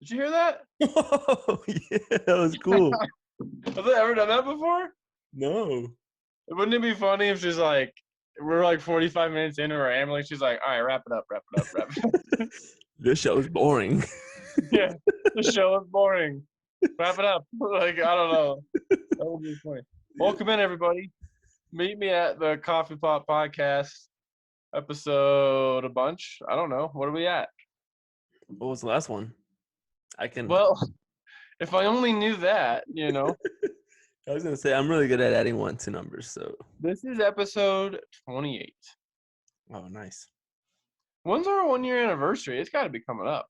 Did you hear that? Oh, yeah, that was cool. Have they ever done that before? No. Wouldn't it be funny if she's like, we're like 45 minutes into her ambulance, she's like, all right, wrap it up. This show is boring. Yeah, the show is boring. Wrap it up. Like, I don't know. That would be funny. Welcome in, everybody. Meet me at the Coffee Pot Podcast episode a bunch. I don't know. What are we at? What was the last one? Well, if I only knew that, I was going to say, I'm really good at adding 1 to numbers, so. This is episode 28. Oh, nice. When's our 1-year anniversary? It's got to be coming up.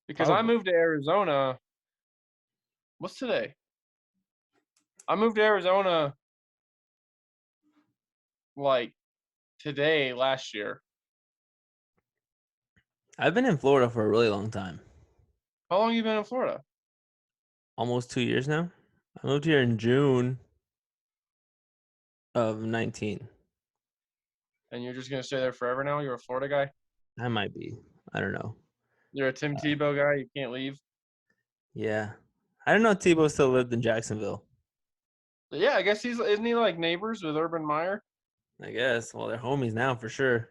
Because I moved to Arizona. What's today? I moved to Arizona like today last year. I've been in Florida for a really long time. How long have you been in Florida? Almost 2 years now. I moved here in June of 19. And you're just going to stay there forever now? You're a Florida guy? I might be. I don't know. You're a Tim Tebow guy? You can't leave? Yeah. I don't know if Tebow still lived in Jacksonville. Yeah, I guess isn't he like neighbors with Urban Meyer? I guess. Well, they're homies now for sure.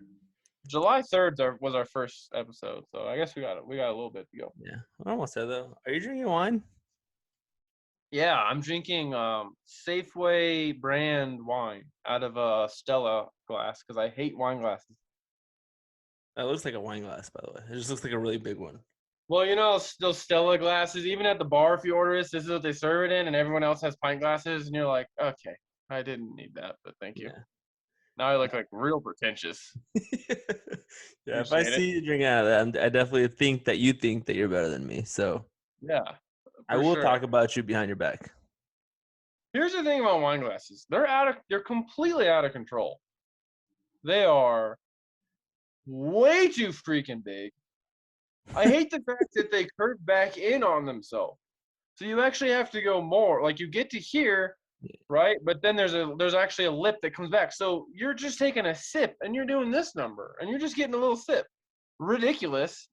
July 3rd was our first episode, so I guess we got a little bit to go. Yeah, I almost said though. Are you drinking wine? Yeah, I'm drinking Safeway brand wine out of a Stella glass because I hate wine glasses. That looks like a wine glass, by the way. It just looks like a really big one. Well, those Stella glasses, even at the bar, if you order this is what they serve it in, and everyone else has pint glasses, and you're like, okay, I didn't need that, but thank you. Yeah. Now I look like real pretentious. Yeah, if I see you drink out of that, I definitely think that you think that you're better than me. So yeah, I will talk about you behind your back. Here's the thing about wine glasses: they're completely out of control. They are way too freaking big. I hate the fact that they curve back in on themselves. So you actually have to go more. Like you get to here, right? But then there's actually a lip that comes back. So you're just taking a sip and you're doing this number and you're just getting a little sip. Ridiculous.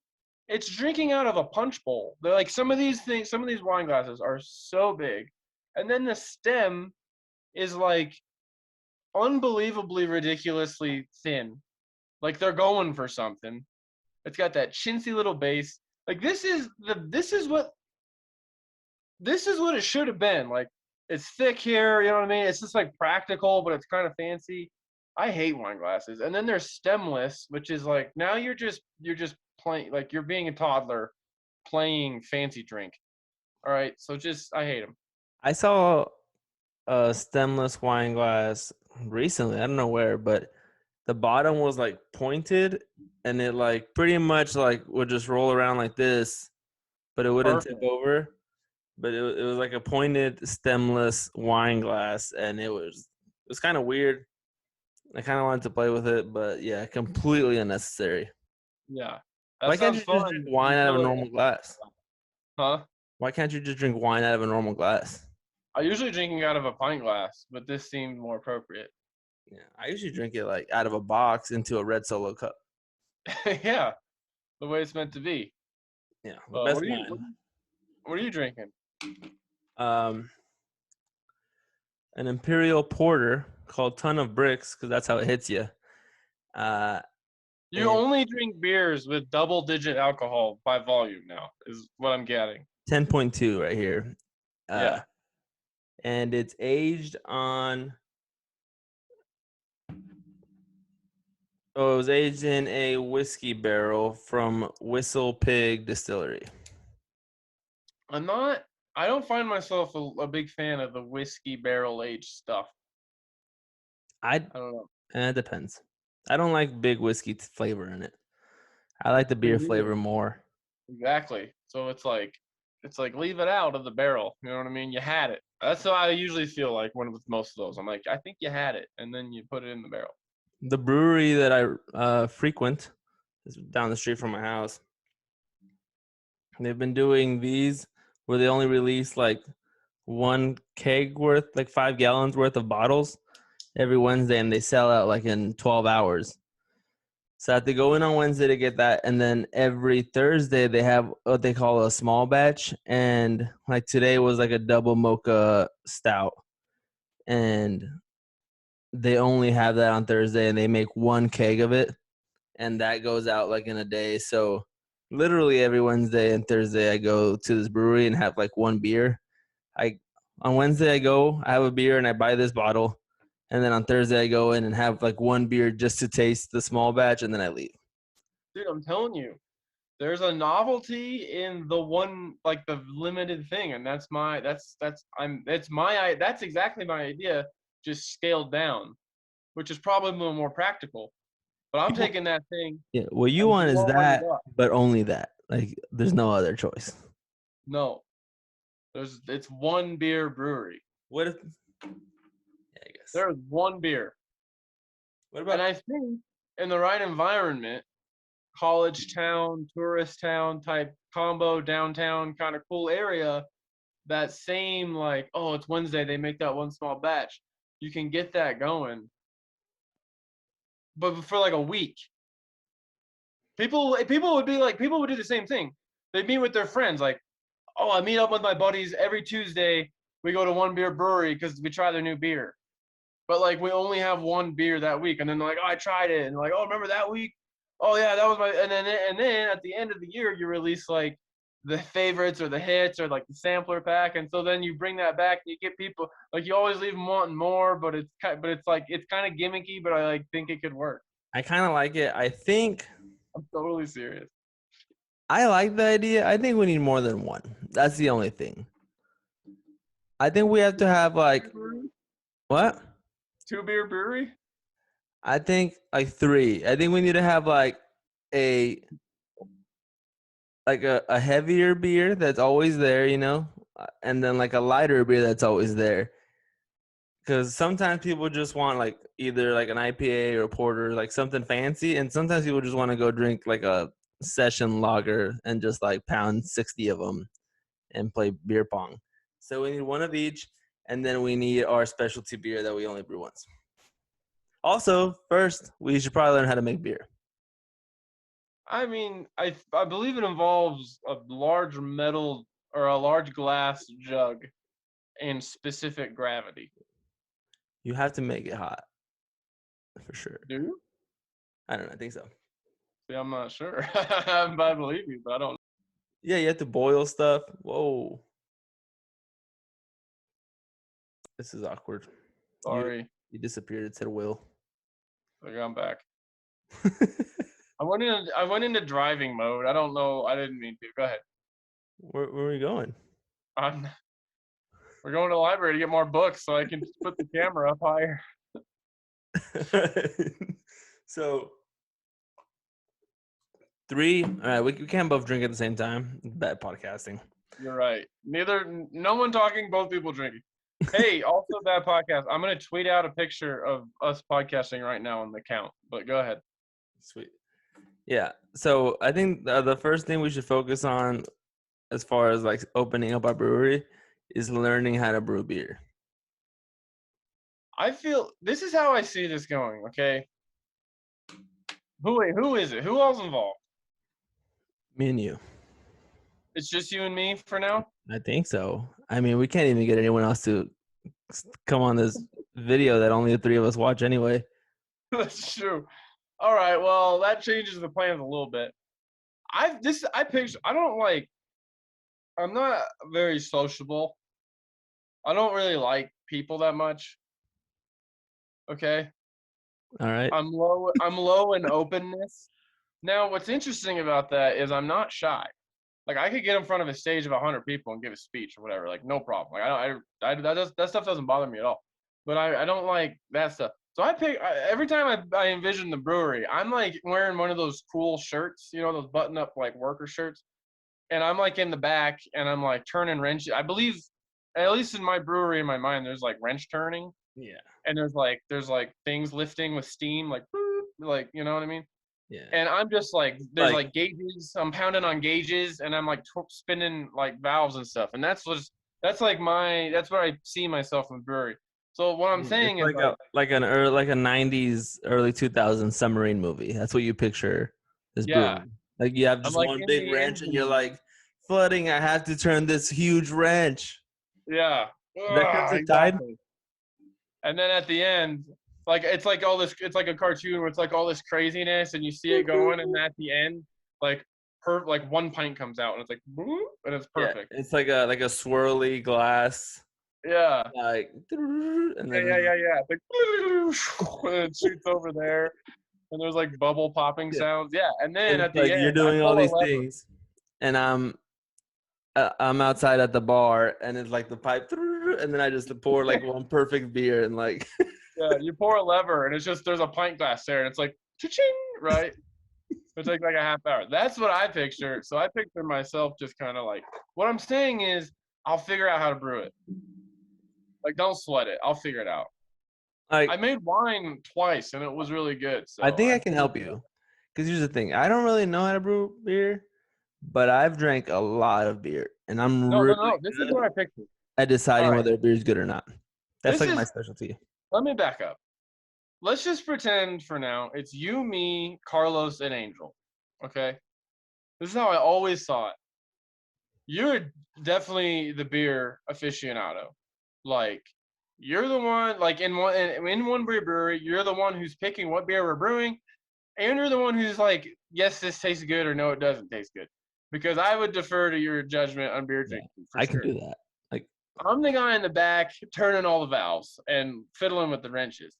It's drinking out of a punch bowl. They're like some of these wine glasses are so big. And then the stem is like unbelievably ridiculously thin. Like they're going for something. It's got that chintzy little base. Like this is what it should have been. Like it's thick here, you know what I mean? It's just like practical, but it's kind of fancy. I hate wine glasses. And then they're stemless, which is like now you're just playing, like you're being a toddler playing fancy drink. All right, so I hate them. I saw a stemless wine glass recently. I don't know where, but the bottom was like pointed and it like pretty much like would just roll around like this, but it wouldn't tip over. But it was like a pointed stemless wine glass, and it was kind of weird. I kind of wanted to play with it, but yeah, completely unnecessary. Yeah. Why can't you just drink wine out of a normal glass? Huh? Why can't you just drink wine out of a normal glass? I usually drinking out of a pint glass, but this seemed more appropriate. Yeah, I usually drink it like out of a box into a red Solo cup. Yeah, the way it's meant to be. Yeah, what are you drinking? An Imperial Porter called Ton of Bricks, because that's how it hits you. You only drink beers with double-digit alcohol by volume now, is what I'm getting. 10.2 right here. Yeah. And it's aged on... Oh, it was aged in a whiskey barrel from Whistle Pig Distillery. I don't find myself a big fan of the whiskey barrel aged stuff. I don't know. It depends. I don't like big whiskey flavor in it. I like the beer flavor more. Exactly. So it's like leave it out of the barrel. You know what I mean? You had it. That's how I usually feel like with most of those. I'm like, I think you had it, and then you put it in the barrel. The brewery that I frequent is down the street from my house. They've been doing these where they only release like 1 keg worth, like 5 gallons worth of bottles every Wednesday, and they sell out like in 12 hours. So I have to go in on Wednesday to get that, and then every Thursday they have what they call a small batch, and like today was like a double mocha stout, and they only have that on Thursday, and they make one keg of it, and that goes out like in a day. So literally every Wednesday and Thursday I go to this brewery and have like one beer. I on Wednesday I go, I have a beer and I buy this bottle, and then on Thursday I go in and have like one beer just to taste the small batch, and then I leave. Dude, I'm telling you, there's a novelty in the one, like the limited thing, and that's exactly my idea, just scaled down, which is probably a little more practical. But I'm taking that thing Yeah, what you and want is blowing it that, up. but only that. Like, there's no other choice. No, it's one beer brewery. What if? Yeah, I guess. There's one beer, What and about? I think in the right environment, college town, tourist town type combo, downtown kind of cool area, that same like, oh, it's Wednesday, they make that one small batch. You can get that going. But for like a week, people would do the same thing. They'd meet with their friends, like, oh, I meet up with my buddies every Tuesday. We go to one beer brewery because we try their new beer. But like we only have one beer that week, and then they're like, oh, I tried it, and like, oh, remember that week? Oh yeah, that was my. And then at the end of the year, you release like the favorites or the hits or like the sampler pack, and so then you bring that back and you get people like you always leave them wanting more, but it's like it's kind of gimmicky, but I like think it could work. I kind of like it. I think I'm totally serious. I like the idea. I think we need more than one. That's the only thing. I think we have to have like what? 2 beer brewery? I think like 3. I think we need to have like a a heavier beer that's always there, and then like a lighter beer that's always there. Because sometimes people just want like either like an IPA or a porter, like something fancy, and sometimes people just want to go drink like a session lager and just like pound 60 of them and play beer pong. So we need one of each, and then we need our specialty beer that we only brew once. Also, first, we should probably learn how to make beer. I mean, I believe it involves a large metal or a large glass jug and specific gravity. You have to make it hot, for sure. Do you? I don't know. I think so. See, I'm not sure. I believe you, but I don't. Yeah, you have to boil stuff. Whoa. This is awkward. Sorry, You disappeared. It said Will. I'm back. I went into driving mode. I don't know. I didn't mean to. Go ahead. Where are we going? We're going to the library to get more books so I can put the camera up higher. So 3. All right, we can't both drink at the same time. Bad podcasting. You're right. No one talking, both people drinking. Hey, also bad podcast. I'm gonna tweet out a picture of us podcasting right now on the account. But go ahead. Sweet. Yeah. So I think the first thing we should focus on, as far as like opening up our brewery, is learning how to brew beer. I feel this is how I see this going. Okay. Who is it? Who else involved? Me and you. It's just you and me for now. I think so. I mean, we can't even get anyone else to come on this video that only the 3 of us watch anyway. That's true. All right. Well, that changes the plans a little bit. I'm not very sociable. I don't really like people that much. Okay. All right. I'm low in openness. Now, what's interesting about that is I'm not shy. Like I could get in front of a stage of 100 people and give a speech or whatever, like no problem. Like that stuff doesn't bother me at all. But I don't like that stuff. So every time I envision the brewery, I'm like wearing one of those cool shirts, those button up like worker shirts, and I'm like in the back and I'm like turning wrenches. I believe, at least in my brewery in my mind, there's like wrench turning. Yeah. And there's like things lifting with steam, like like you know what I mean. Yeah. And I'm just like, there's like gauges. I'm pounding on gauges, and I'm like spinning like valves and stuff. And that's where I see myself in the brewery. So what I'm saying It's is like like a '90s, early 2000s submarine movie. That's what you picture this yeah, brewing. Like you have I'm just like one in big the wrench, and you're engine. like flooding. I have to turn this huge wrench. Yeah, That comes with Tide. exactly. And then at the end, like it's like all this. It's like a cartoon where it's like all this craziness, and you see it going, and at the end, like like one pint comes out, and it's like, "Boop," and it's Yeah, perfect. it's like a swirly glass, Yeah, like, and then yeah. It's like, and it shoots over there, and there's like bubble popping yeah, sounds. Yeah, and then and at it's the like you're end, I doing all pull a these lever. things, and I'm outside at the bar, and it's like the pipe, and then I just pour like one perfect beer, and like Yeah, you pour a lever, and it's just there's a pint glass there, and it's like cha-ching, right? It takes like a half hour. That's what I picture. So I picture myself just kind of like. What I'm saying is, I'll figure out how to brew it. Like, don't sweat it. I'll figure it out. like I made wine twice, and it was really good. I So think I I'm can pretty help good. you. Because here's the thing, I don't really know how to brew beer, but I've drank a lot of beer, and I'm No, no, really no. This is good what I pictured. at All deciding right. whether a beer is good or not. That's This like my is. specialty. Let me back up. Let's just pretend for now it's you, me, Carlos, and Angel. Okay. This is how I always saw it. You're definitely the beer aficionado. Like you're the one like in one beer brewery, you're the one who's picking what beer we're brewing, and you're the one who's like, yes, this tastes good or no, it doesn't taste good. Because I would defer to your judgment on beer Yeah, drinking for I can sure. do that. Like, I'm the guy in the back turning all the valves and fiddling with the wrenches.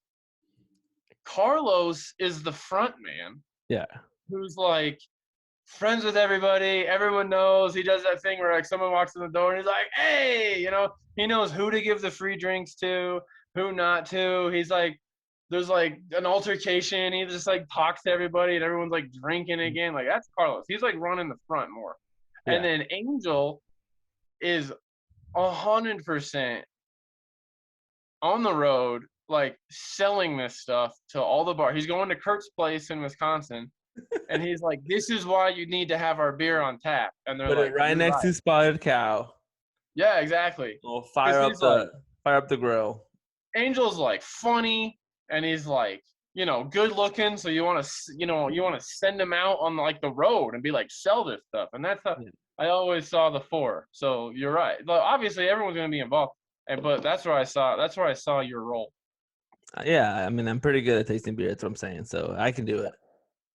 Carlos is the front man yeah, who's like friends with everybody. Everyone knows he does that thing where like someone walks in the door and he's like, "Hey," he knows who to give the free drinks to, who not to. He's like, there's like an altercation. He just like talks to everybody and everyone's like drinking again. Like that's Carlos. He's like running the front more. And yeah. then Angel is 100% on the road, like selling this stuff to all the bar. He's going to Kurt's place in Wisconsin and he's like, "This is why you need to have our beer on tap." And they're Put it like, right "You're next right." to Spotted Cow. Yeah, exactly. We'll Because he's like, fire up the grill. Angel's like funny, and he's like, good looking. So you want to send him out on like the road and be like, sell this stuff. And that's how Yeah. I always saw the four. So you're right. But obviously, everyone's gonna be involved. But that's where I saw. That's where I saw your role. Yeah, I mean, I'm pretty good at tasting beer. That's what I'm saying. So I can do it.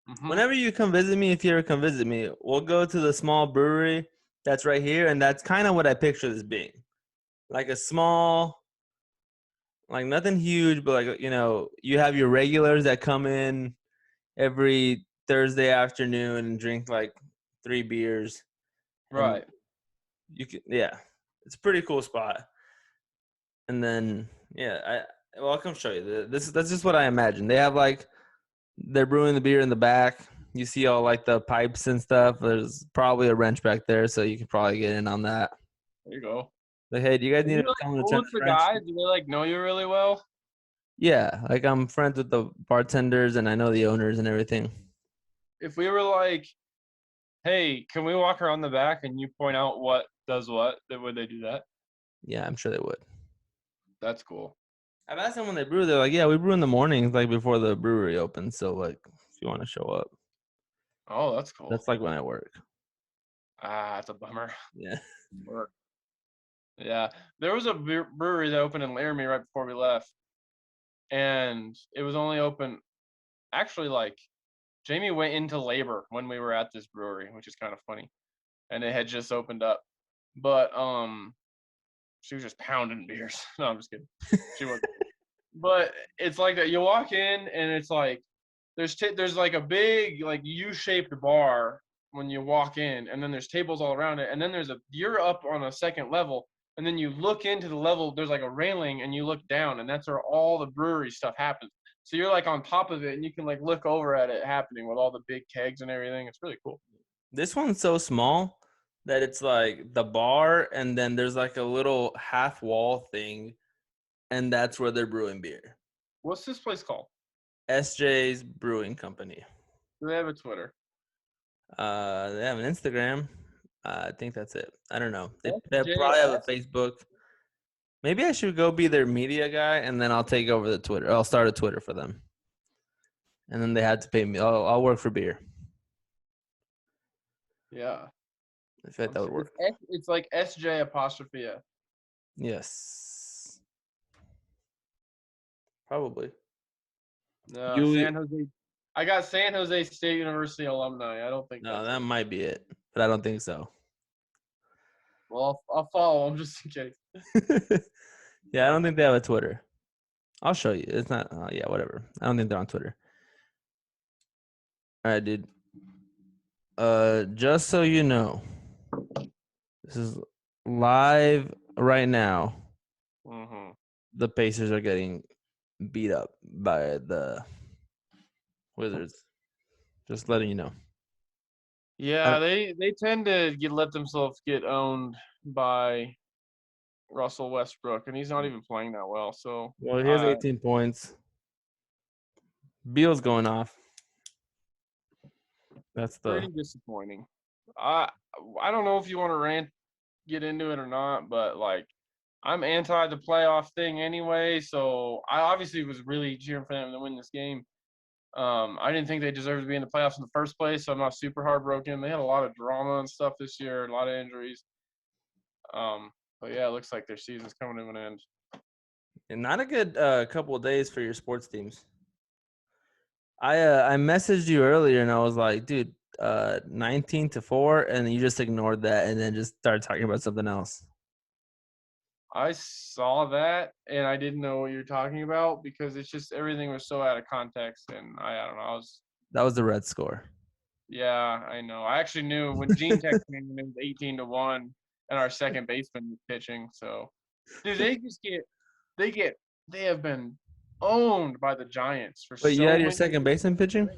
Hmm. Whenever you come visit me, if you ever come visit me, we'll go to the small brewery that's right here, and that's kind of what I picture this being, like a small, like nothing huge, but like you have your regulars that come in every Thursday afternoon and drink like 3 beers, and Right. yeah, it's a pretty cool spot. And then I'll come show you. That's just what I imagine. They have like they're brewing the beer in the back. You see all like the pipes and stuff. There's probably a wrench back there, so you can probably get in on that. There you go. Like, hey, do you guys Are need you like someone to cool turn with this the wrench? guys? Do they like know you really well? Yeah, like I'm friends with the bartenders and I know the owners and everything. If we were like, "Hey, can we walk around the back and you point out what does what?" Then would they do that? Yeah, I'm sure they would. That's cool. I've asked them when they brew. They're like, yeah, we brew in the mornings, like before the brewery opens. So like, if you want to show up, Oh, that's cool. that's like when I work. Ah, it's a bummer. Yeah. Work. Yeah, there was a brewery that opened in Laramie right before we left, and it was only open. Actually, like Jamie went into labor when we were at this brewery, which is kind of funny, and it had just opened up. But she was just pounding beers. No, I'm just kidding. She wasn't. But it's like that. You walk in, and it's like there's like a big like U-shaped bar when you walk in, and then there's tables all around it, and then you're up on a second level, and then you look into the level. There's like a railing, and you look down, and that's where all the brewery stuff happens. So you're like on top of it, and you can like look over at it happening with all the big kegs and everything. It's really cool. This one's so small that it's like the bar, and then there's like a little half wall thing, and that's where they're brewing beer. What's this place called? SJ's Brewing Company. Do they have a Twitter? They have an Instagram. I think that's it. I don't know. They probably have a SJS. Facebook. Maybe I should go be their media guy, and then I'll take over the Twitter. I'll start a Twitter for them, and then they had to pay me. I'll work for beer. Yeah. I feel like that would work. It's like SJ apostrophe F. Yes, probably. No, You San Jose. I got San Jose State University alumni. I don't think no, that's that it. might be it, but I don't think so. Well, I'll follow them just in case. Yeah, I don't think they have a Twitter. I'll show you. It's not. Yeah, whatever. I don't think they're on Twitter. All right, dude. Just so you know, this is live right now. Mm-hmm. The Pacers are getting beat up by the Wizards. Just letting you know. Yeah, they tend to let themselves get owned by Russell Westbrook, and he's not even playing that well. So, Well, he has 18 points. Beal's going off. That's pretty disappointing. I I don't know if you want to get into it or not, but like I'm anti the playoff thing anyway. So I obviously was really cheering for them to win this game. I didn't think they deserved to be in the playoffs in the first place, so I'm not super heartbroken. They had a lot of drama and stuff this year, a lot of injuries. But yeah, it looks like their season's coming to an end. and not a good couple of days for your sports teams. I messaged you earlier and I was like, dude, 19-4, and you just ignored that and then just started talking about something else. I saw that and I didn't know what you're talking about because it's just everything was so out of context, and I don't know. That was the red score. Yeah, I know. I actually knew when Gene texted me and it was 18-1, and our second baseman was pitching. So, dude, they have been owned by the Giants for But you so had your many second years. baseman pitching?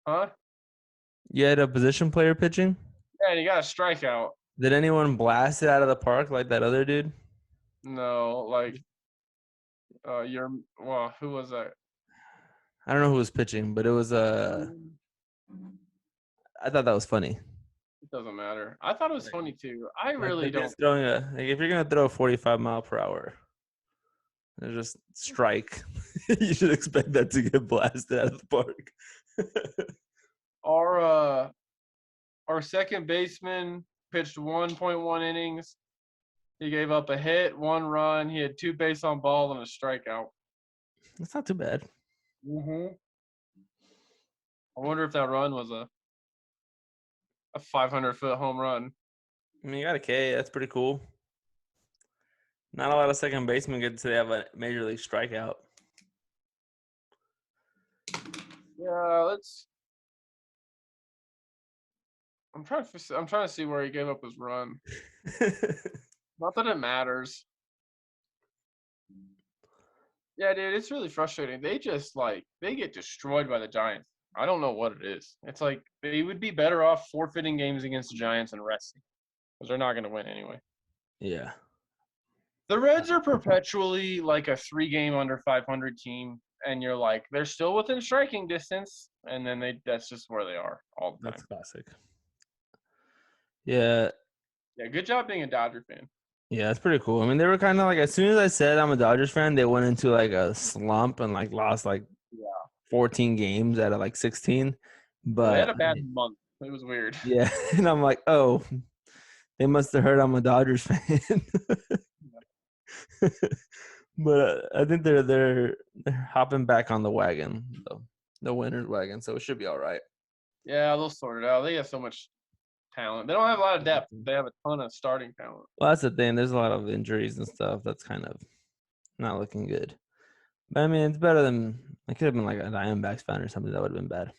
Huh? You had a position player pitching? Yeah, and he got a strikeout. Did anyone blast it out of the park like that other dude? No, like, who was that? I don't know who was pitching, but it was I thought that was funny. It doesn't matter. I thought it was funny too. I really don't. Throwing if you're gonna throw a 45 mile per hour, just strike. You should expect that to get blasted out of the park. Our second baseman pitched 1.1 innings. He gave up a hit, 1 run. He had 2 base on ball and a strikeout. That's not too bad. Mm-hmm. I wonder if that run was a 500-foot home run. I mean, you got a K. That's pretty cool. Not a lot of second basemen get to have a major league strikeout. Yeah, I'm trying to see where he gave up his run. Not that it matters. Yeah, dude, it's really frustrating. They just they get destroyed by the Giants. I don't know what it is. It's like they would be better off forfeiting games against the Giants and resting, because they're not going to win anyway. Yeah. The Reds are perpetually like a 3-game under 500 team, and you're like, they're still within striking distance, and then that's just where they are all the time. That's classic. Yeah. Yeah, good job being a Dodger fan. Yeah, that's pretty cool. I mean, they were kind of like, as soon as I said I'm a Dodgers fan, they went into like a slump and like lost like 14 games out of like 16. But they had a bad month. It was weird. Yeah, and I'm like, oh, they must have heard I'm a Dodgers fan. But I think they're hopping back on the wagon, the winner's wagon, so it should be all right. Yeah, they'll sort it out. They have so much talent. They don't have a lot of depth. They have a ton of starting talent. Well, that's the thing. There's a lot of injuries and stuff. That's kind of not looking good. But I mean, it's better than I could have been like a Diamondbacks fan or something. That would have been bad.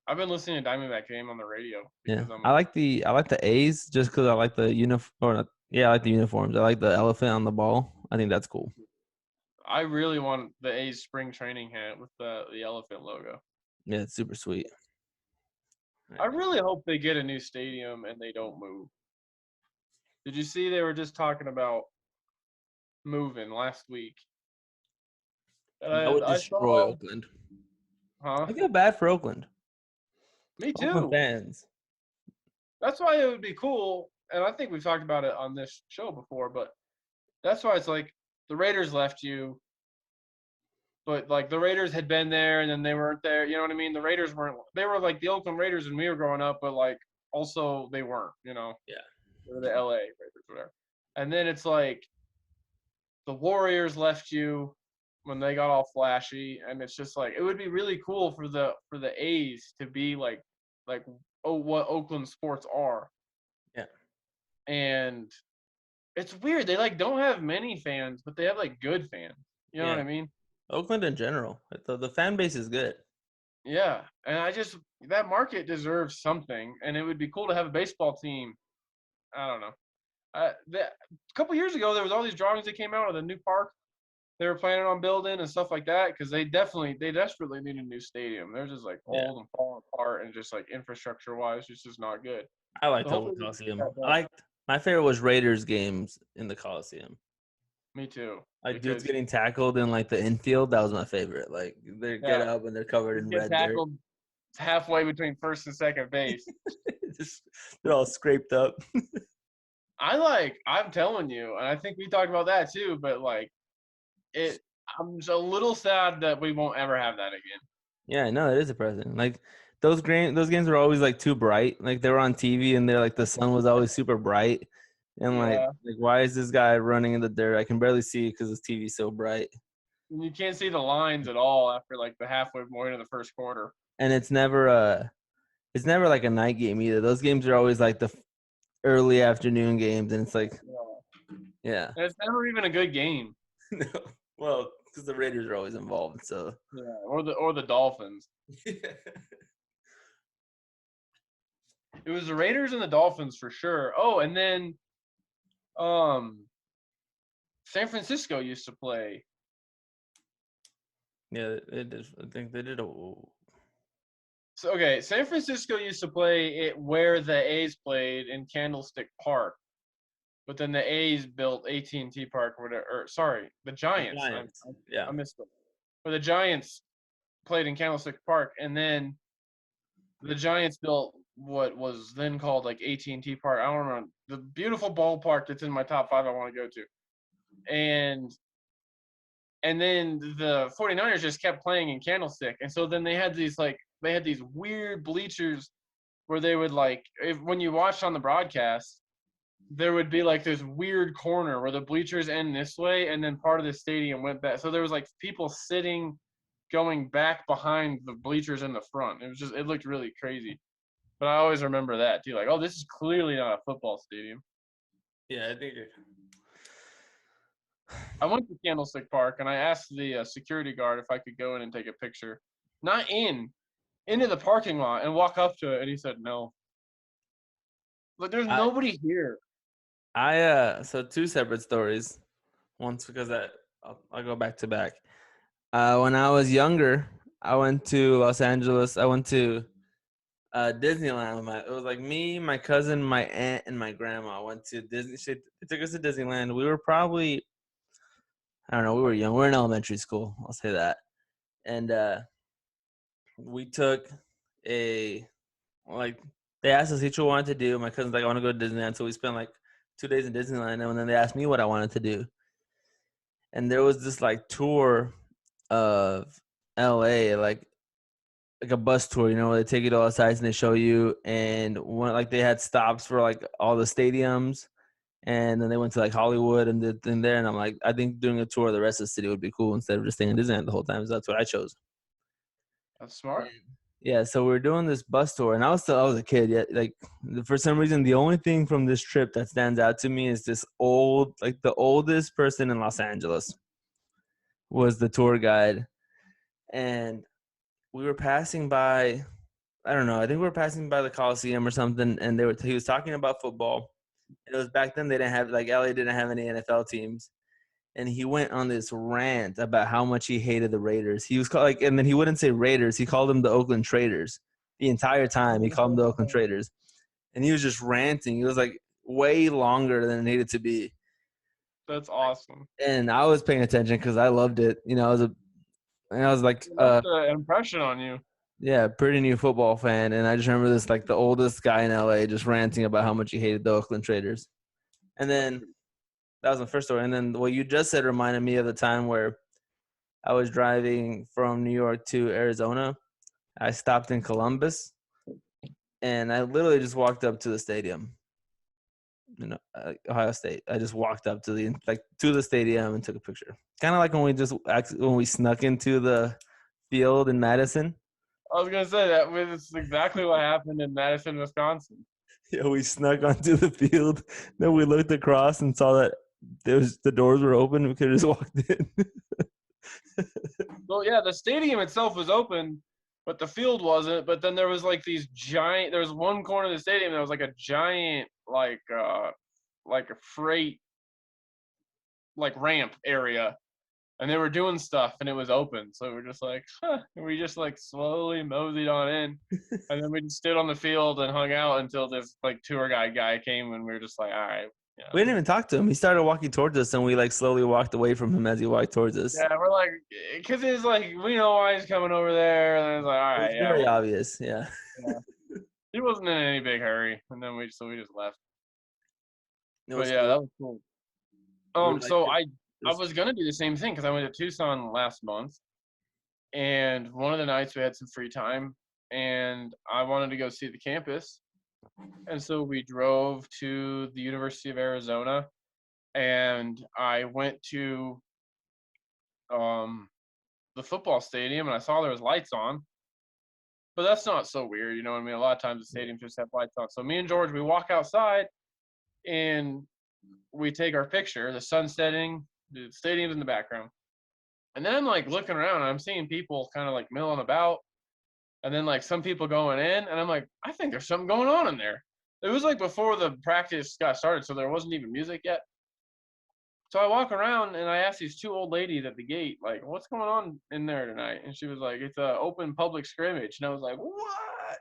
I've been listening to Diamondback game on the radio. Yeah, I like the A's just because I like the uniform. Yeah, I like the uniforms. I like the elephant on the ball. I think that's cool. I really want the A's spring training hat with the elephant logo. Yeah, it's super sweet. I really hope they get a new stadium and they don't move. Did you see they were just talking about moving last week? That would destroy Oakland. Huh? I feel bad for Oakland. Me too. Oakland fans. That's why it would be cool, and I think we've talked about it on this show before, but That's why it's like the Raiders left you, but like the Raiders had been there and then they weren't there. You know what I mean? The Raiders weren't. They were like the Oakland Raiders when we were growing up, but like also they weren't. You know, Yeah. they were the LA Raiders, whatever. And then it's like the Warriors left you when they got all flashy, and it's just like it would be really cool for the A's to be like what Oakland sports are. Yeah. And it's weird. They like don't have many fans, but they have like good fans. You know what Yeah. I mean? Oakland in general, the fan base is good. Yeah. And that market deserves something, and it would be cool to have a baseball team. I don't know. A couple years ago, there was all these drawings that came out of the new park they were planning on building and stuff like that because they desperately need a new stadium. They're just like Yeah. old and falling apart and just like infrastructure wise, it's just not good. I liked So Oakland hopefully we can get Coliseum. that I done. liked my favorite was Raiders games in the Coliseum. Me too. Like dudes Because getting tackled in like the infield, that was my favorite. Like they get yeah, up and they're covered he's in getting red dirt. tackled halfway between first and second base. Just they're all scraped up. I'm telling you, and I think we talked about that too, but like it I'm just a little sad that we won't ever have that again. Yeah, no, it is depressing. Like those games were always like too bright. Like they were on TV and they're like the sun was always super bright. And Yeah. like why is this guy running in the dirt? I can barely see because his TV's so bright. And you can't see the lines at all after like the halfway point of the first quarter. And it's never like a night game either. Those games are always like the early afternoon games, and it's like, Yeah. yeah. And it's never even a good game. No. Well, because the Raiders are always involved, so. Yeah. Or the Dolphins. It was the Raiders and the Dolphins for sure. Oh, and then San Francisco used to play. Yeah, it is. I think they did a. So okay, San Francisco used to play it where the A's played in Candlestick Park. But then the A's built AT&T Park or whatever. Or, sorry, the Giants. Yeah. I missed it. But the Giants played in Candlestick Park, and then the Giants built what was then called like AT&T Park. I don't remember the beautiful ballpark that's in my top 5 I want to go to, and then the 49ers just kept playing in Candlestick, and so then they had these weird bleachers where they would like when you watched on the broadcast. There would be like this weird corner where the bleachers end this way and then part of the stadium went back. So there was like people sitting, going back behind the bleachers in the front. It looked really crazy. But I always remember that too. Like, oh, this is clearly not a football stadium. Yeah, I think. I went to Candlestick Park and I asked the security guard if I could go in and take a picture. Not into the parking lot and walk up to it. And he said no. But there's nobody here. So 2 separate stories. Once because I'll go back to back. When I was younger, I went to Los Angeles. I went to Disneyland. It was like me, my cousin, my aunt, and my grandma went to Disney. They took us to Disneyland. We were probably, I don't know, we were young. We were in elementary school. I'll say that. And we took they asked us each what we wanted to do. My cousin's like, I want to go to Disneyland. So we spent like 2 days in Disneyland. And then they asked me what I wanted to do. And there was this like tour of LA, like a bus tour, where they take you to all the sites and they show you. And they had stops for like all the stadiums. And then they went to like Hollywood and did in there. And I'm like, I think doing a tour of the rest of the city would be cool instead of just staying in Disneyland the whole time. So that's what I chose. That's smart. And, yeah, so we were doing this bus tour, and I was a kid. Yet, like for some reason, the only thing from this trip that stands out to me is this the oldest person in Los Angeles was the tour guide, and we were passing by. I don't know. I think we were passing by the Coliseum or something, and he was talking about football. It was back then they didn't have LA didn't have any NFL teams. And he went on this rant about how much he hated the Raiders. He was called and then he wouldn't say Raiders. He called them the Oakland Traitors. The entire time he called them the Oakland Traitors. And he was just ranting. It was like way longer than it needed to be. That's awesome. And I was paying attention because I loved it. I was like, that's an impression on you. Yeah, pretty new football fan. And I just remember this, like the oldest guy in LA just ranting about how much he hated the Oakland Traitors. And then That was my first story. And then what you just said reminded me of the time where I was driving from New York to Arizona. I stopped in Columbus, and I literally just walked up to the stadium. Ohio State. I just walked up to the stadium and took a picture. Kind of like when we snuck into the field in Madison. I was gonna say that was exactly what happened in Madison, Wisconsin. Yeah, we snuck onto the field. Then we looked across and saw that the doors were open. We could have just walked in. Well, yeah, the stadium itself was open, but the field wasn't. But then there was like these giant. There was one corner of the stadium that was like a giant, like a freight, like ramp area, and they were doing stuff, and it was open. So we're just like, huh. And we just like slowly moseyed on in, and then we just stood on the field and hung out until this like tour guy came, and we were just like, all right. Yeah. We didn't even talk to him. He started walking towards us, and we like slowly walked away from him as he walked towards us. Yeah, we're like, because it's like we know why he's coming over there, and it's like, all right, It's very obvious, yeah. He wasn't in any big hurry, and then we just left. But yeah, cool. that was cool. So I was gonna do the same thing because I went to Tucson last month, and one of the nights we had some free time, and I wanted to go see the campus, and so we drove to the University of Arizona, and I went to the football stadium, and I saw there was lights on. But that's not so weird, you know what I mean? A lot of times the stadiums just have lights on. So me and George, we walk outside and we take our picture, the sun setting, the stadium's in the background. And then I'm like looking around and I'm seeing people kind of like milling about. And then like some people going in, and I'm like, I think there's something going on in there. It was like before the practice got started, so there wasn't even music yet. So I walk around and I ask these two old ladies at the gate, like, what's going on in there tonight? And she was like, it's an open public scrimmage. And I was like, what?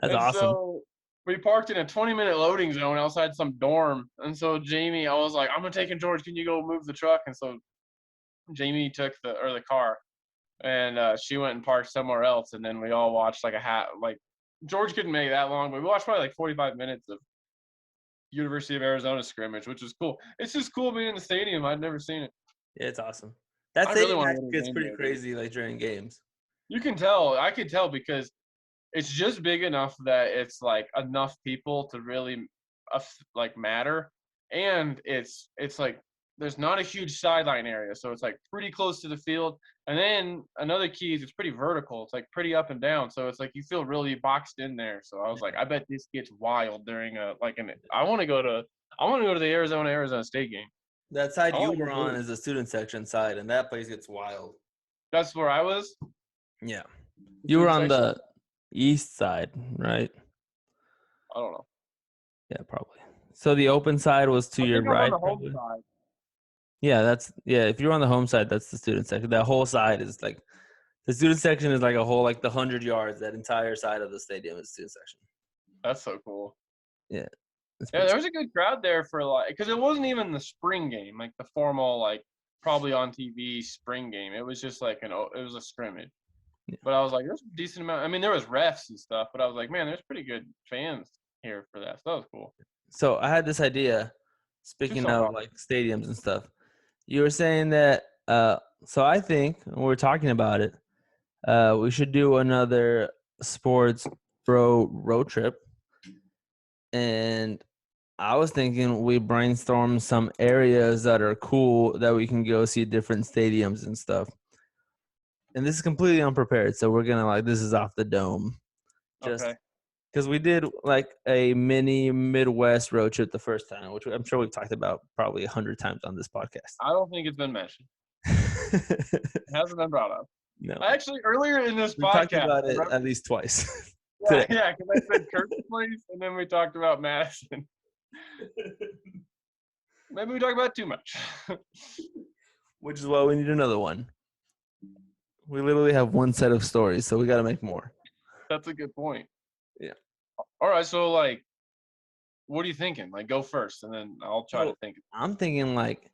That's and awesome. So we parked in a 20-minute loading zone outside some dorm. And so Jamie, I was like, I'm going to take in George. Can you go move the truck? And so Jamie took the car, and she went and parked somewhere else. And then we all watched like George couldn't make it that long, but we watched probably like 45 minutes of University of Arizona scrimmage, which was cool. It's just cool being in the stadium. I'd never seen it. Yeah, it's awesome. That stadium really gets pretty crazy like during games. You can tell. I could tell because it's just big enough that it's like enough people to really like matter, and it's like there's not a huge sideline area, so it's like pretty close to the field. And then another key is it's pretty vertical. It's like pretty up and down, so it's like you feel really boxed in there. So I was like, I bet this gets wild during I want to go to the Arizona State game. That side you were on is the student section side, and that place gets wild. That's where I was? Yeah. You were on the east side, right? I don't know. Yeah, probably. So the open side was to your right. On the home side. Yeah, if you're on the home side, that's the student section. That whole side is like the student section is like a whole like the 100 yards. That entire side of the stadium is student section. That's so cool. Yeah. Yeah, there was a good crowd there for because it wasn't even the spring game, like the formal like probably on TV spring game. It was just like it was a scrimmage. Yeah. But I was like, there's a decent amount. I mean, there was refs and stuff, but I was like, man, there's pretty good fans here for that. So that was cool. So I had this idea. Speaking of like stadiums and stuff, you were saying that. So I think when we're talking about it, we should do another sports bro road trip. And I was thinking we brainstorm some areas that are cool that we can go see different stadiums and stuff. And this is completely unprepared, so we're gonna this is off the dome. Just because we did like a mini Midwest road trip the first time, which I'm sure we've talked about probably 100 times on this podcast. I don't think it's been mentioned. It hasn't been brought up. No. Actually, earlier in this podcast, talked about it at least twice. Yeah, because I said Kurt's place, and then we talked about Madison. Maybe we talked about too much. Which is why we need another one. We literally have one set of stories, so we got to make more. That's a good point. Yeah. All right, so like, what are you thinking? Like, go first, and then I'll try to think. I'm thinking like,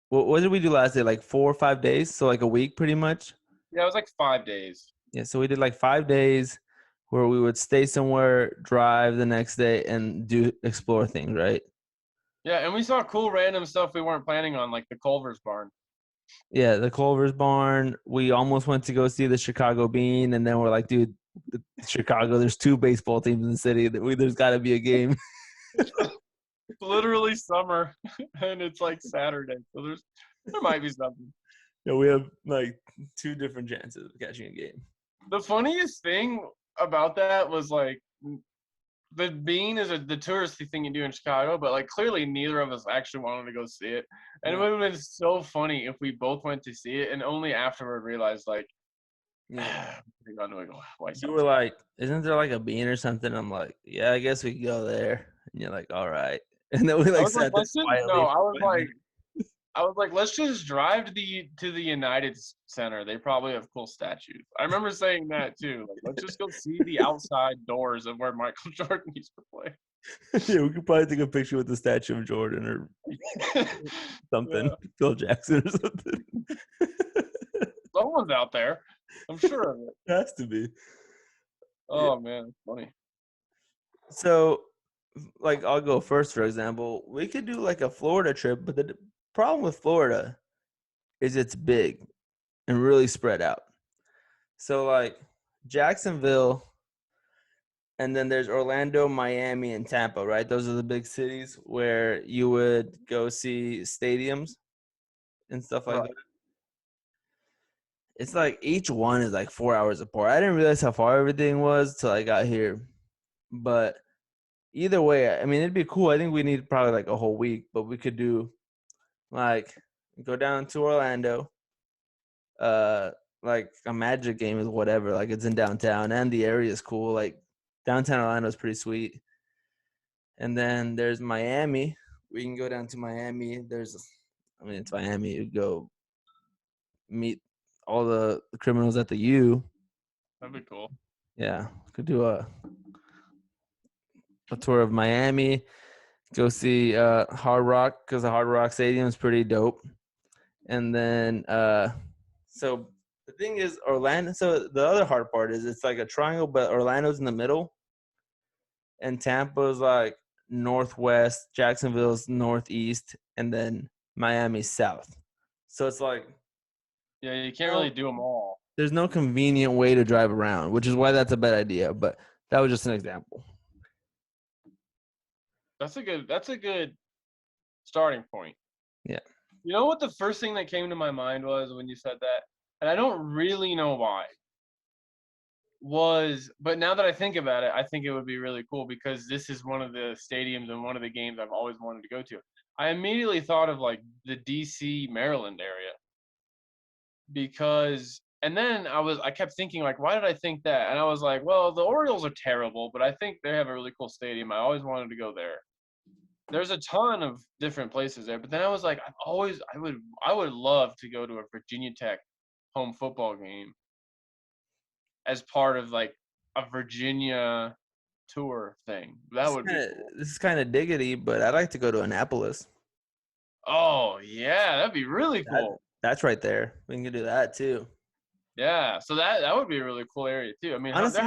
what did we do last day? Like 4 or 5 days, so like a week, pretty much. Yeah, it was like 5 days. Yeah, so we did like 5 days where we would stay somewhere, drive the next day, and explore things, right? Yeah, and we saw cool random stuff we weren't planning on, like the Culver's barn. Yeah, the Culver's barn. We almost went to go see the Chicago Bean, and then we're like, dude, Chicago. There's 2 baseball teams in the city. There's got to be a game. It's literally summer, and it's like Saturday, so there might be something. Yeah, we have like 2 different chances of catching a game. The funniest thing about that was like the Bean is the touristy thing you do in Chicago, but like clearly neither of us actually wanted to go see it, and it would have been so funny if we both went to see it and only afterward realized like, Yeah. White You were like, "Isn't there like a bean or something?" I'm like, "Yeah, I guess we could go there." And you're like, "All right." And then we I like was like, sat there quietly. I was like, let's just drive to the United Center. They probably have cool statues. I remember saying that too. Like, let's just go see the outside doors of where Michael Jordan used to play. Yeah, we could probably take a picture with the statue of Jordan or something, Yeah. Phil Jackson or something. Someone's out there. I'm sure of it. It has to be. Oh man, it's funny. So, like, I'll go first. For example, we could do like a Florida trip, but the problem with Florida is it's big and really spread out. So, like, Jacksonville. And then there's Orlando, Miami, and Tampa, right? Those are the big cities where you would go see stadiums and stuff like Right. that. It's like each one is like 4 hours apart. I didn't realize how far everything was till I got here. But either way, I mean, it'd be cool. I think we need probably like a whole week, but we could do like go down to Orlando. Like a Magic game is whatever. Like it's in downtown and the area is cool. Like downtown Orlando is pretty sweet. And then there's Miami. We can go down to Miami. It's Miami. You go meet all the criminals at the U. That'd be cool. Yeah, could do a tour of Miami. Go see Hard Rock because the Hard Rock Stadium is pretty dope. And then, so the thing is, Orlando. So the other hard part is it's like a triangle, but Orlando's in the middle, and Tampa's like northwest, Jacksonville's northeast, and then Miami's south. So it's like Yeah, you can't really do them all. there's no convenient way to drive around, which is why that's a bad idea. But that was just an example. That's a good starting point. Yeah. You know what the first thing that came to my mind was when you said that, and I don't really know why. But now that I think about it, I think it would be really cool because this is one of the stadiums and one of the games I've always wanted to go to. I immediately thought of like the DC, Maryland area and then I kept thinking like, why did I think that? And I was like, well, the Orioles are terrible, but I think they have a really cool stadium. I always wanted to go there. There's a ton of different places there, but then I was like, I would love to go to a Virginia Tech home football game as part of like a Virginia tour thing. That would be cool. This is kind of diggity, but I'd like to go to Annapolis. Oh yeah, that'd be really cool. That's right there. We can do that too. Yeah, so that would be a really cool area too. I mean, honestly,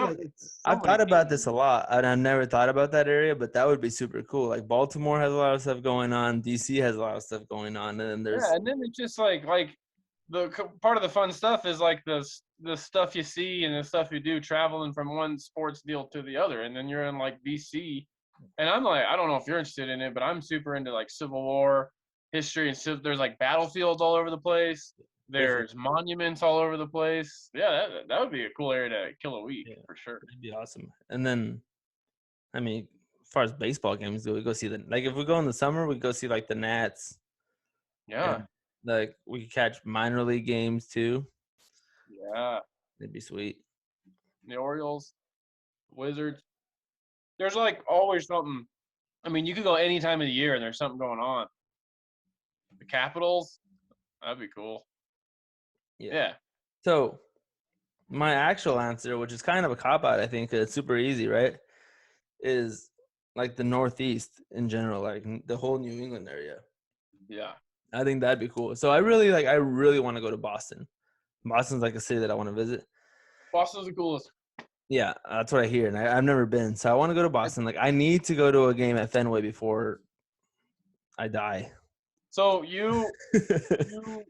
I've thought about this a lot, and I've never thought about that area, but that would be super cool. Like Baltimore has a lot of stuff going on, DC has a lot of stuff going on, and then there's and then it's just like the part of the fun stuff is like the stuff you see and the stuff you do traveling from one sports deal to the other, and then you're in like DC, and I'm like, I don't know if you're interested in it, but I'm super into like Civil War history, and so there's like battlefields all over the place. There's monuments all over the place. Yeah, that would be a cool area to kill a week for sure. It'd be awesome. And then, I mean, as far as baseball games go, we go see if we go in the summer, we go see like the Nats. Yeah. And, like we could catch minor league games too. Yeah. It'd be sweet. The Orioles, Wizards. There's like always something. I mean, you could go any time of the year and there's something going on. The Capitals, that'd be cool. Yeah. So my actual answer, which is kind of a cop-out, I think, 'cause it's super easy, right, is like the Northeast in general, like the whole New England area. Yeah. I think that'd be cool. So I really want to go to Boston. Boston's like a city that I want to visit. Boston's the coolest. Yeah, that's what I hear, and I've never been. So I want to go to Boston. Like I need to go to a game at Fenway before I die. So you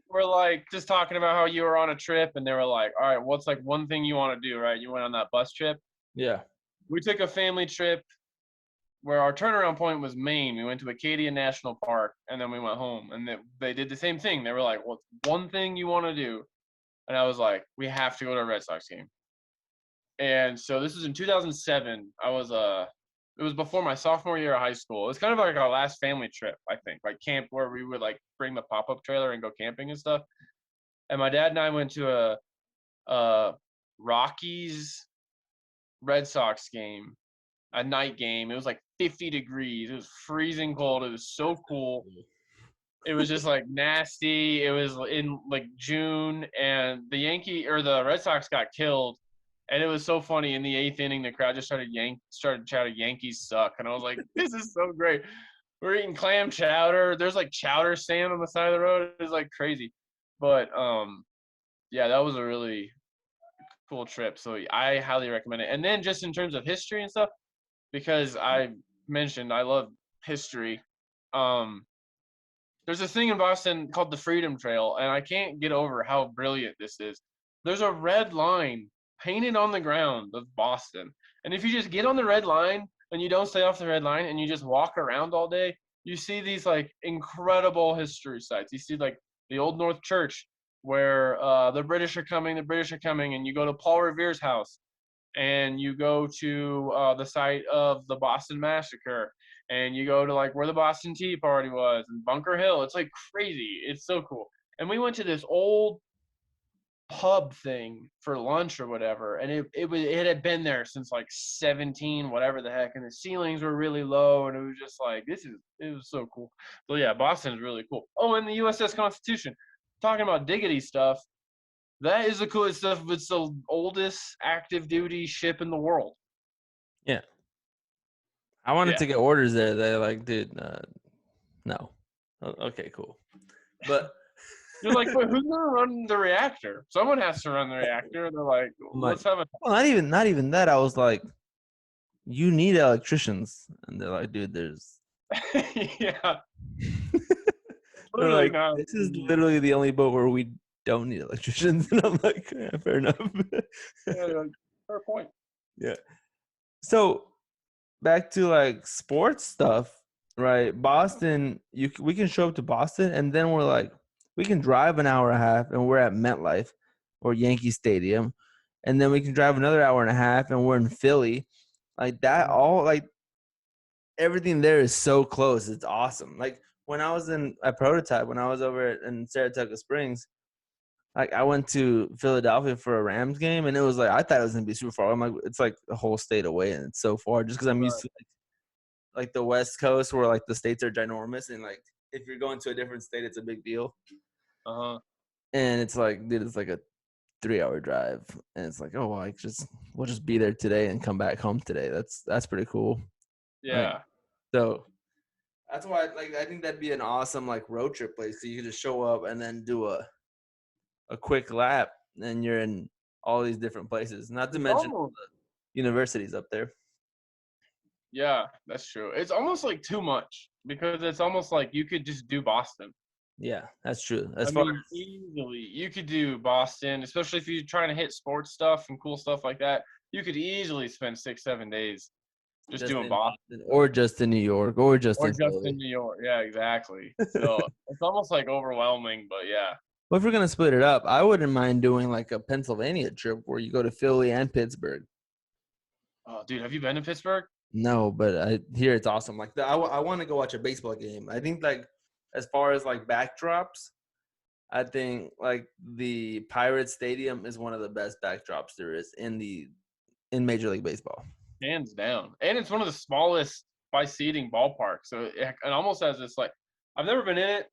were like just talking about how you were on a trip, and they were like, all right, what's like one thing you want to do, right? You went on that bus trip. Yeah. We took a family trip where our turnaround point was Maine. We went to Acadia National Park, and then we went home. And they did the same thing. They were like, "What's one thing you want to do?" And I was like, "We have to go to a Red Sox game." And so this was in 2007. It was before my sophomore year of high school. It's kind of like our last family trip, I think, like camp where we would like bring the pop up trailer and go camping and stuff. And my dad and I went to a Rockies Red Sox game, a night game. It was like 50 degrees. It was freezing cold. It was so cool. It was just like nasty. It was in like June, and the Red Sox got killed. And it was so funny. In the eighth inning, the crowd just started shouting, "Yankees suck!" And I was like, "This is so great." We're eating clam chowder. There's like chowder stand on the side of the road. It was like crazy, but yeah, that was a really cool trip. So I highly recommend it. And then just in terms of history and stuff, because I mentioned I love history. Um, there's this thing in Boston called the Freedom Trail, and I can't get over how brilliant this is. There's a red line painted on the ground of Boston. And if you just get on the red line and you don't stay off the red line and you just walk around all day, you see these like incredible history sites. You see like the Old North Church where the British are coming, and you go to Paul Revere's house and you go to the site of the Boston Massacre, and you go to like where the Boston Tea Party was and Bunker Hill. It's like crazy. It's so cool. And we went to this old pub thing for lunch or whatever, and it had been there since like 17 whatever the heck, and the ceilings were really low, and it was just like it was so cool. So yeah, Boston is really cool. Oh, and the USS Constitution, talking about diggity stuff, that is the coolest stuff. It's the oldest active duty ship in the world. Yeah. I wanted Yeah. to get orders there. They're like, dude, no. Okay, cool. But You're like, wait, who's gonna run the reactor? Someone has to run the reactor. They're like, I'm like, let's have a well, not even that. I was like, you need electricians, and they're like, dude, there's. yeah, They're literally like, not. this is literally the only boat where we don't need electricians, and I'm like, yeah, fair enough. Yeah, like, fair point. Yeah. So back to like sports stuff, right? Boston, we can show up to Boston, and then we're like, we can drive an hour and a half, and we're at MetLife or Yankee Stadium, and then we can drive another hour and a half, and we're in Philly. Like that, all like everything there is so close. It's awesome. Like when I was in a prototype, when I was over in Saratoga Springs, like I went to Philadelphia for a Rams game, and it was like I thought it was gonna be super far. I'm like, it's like a whole state away, and it's so far. Just because I'm used to like the West Coast, where like the states are ginormous, and like if you're going to a different state, it's a big deal. Uh huh. And it's like, dude, it's like a 3-hour drive, and it's like, oh, well, we'll just be there today and come back home today. That's pretty cool. Like, Yeah. so that's why like I think that'd be an awesome like road trip place. So you could just show up and then do a quick lap, and you're in all these different places. Not to It's mention almost. the universities up there. Yeah, that's true. It's almost like too much because it's almost like you could just do Boston. Yeah, that's true. I As far mean, as easily you could do Boston, especially if you're trying to hit sports stuff and cool stuff like that. You could easily spend 6, 7 days just just doing in Boston Boston or just in New York or just or in just Philly. in New York. Yeah, exactly. So it's almost like overwhelming, but yeah. Well, if we're gonna split it up, I wouldn't mind doing like a Pennsylvania trip where you go to Philly and Pittsburgh. Oh, dude, have you been to Pittsburgh? No, but I hear it's awesome. Like I want to go watch a baseball game. I think like as far as like backdrops, I think like the Pirates Stadium is one of the best backdrops there is in Major League Baseball. Hands down. And it's one of the smallest by seating ballparks. So it almost has this like, I've never been in it.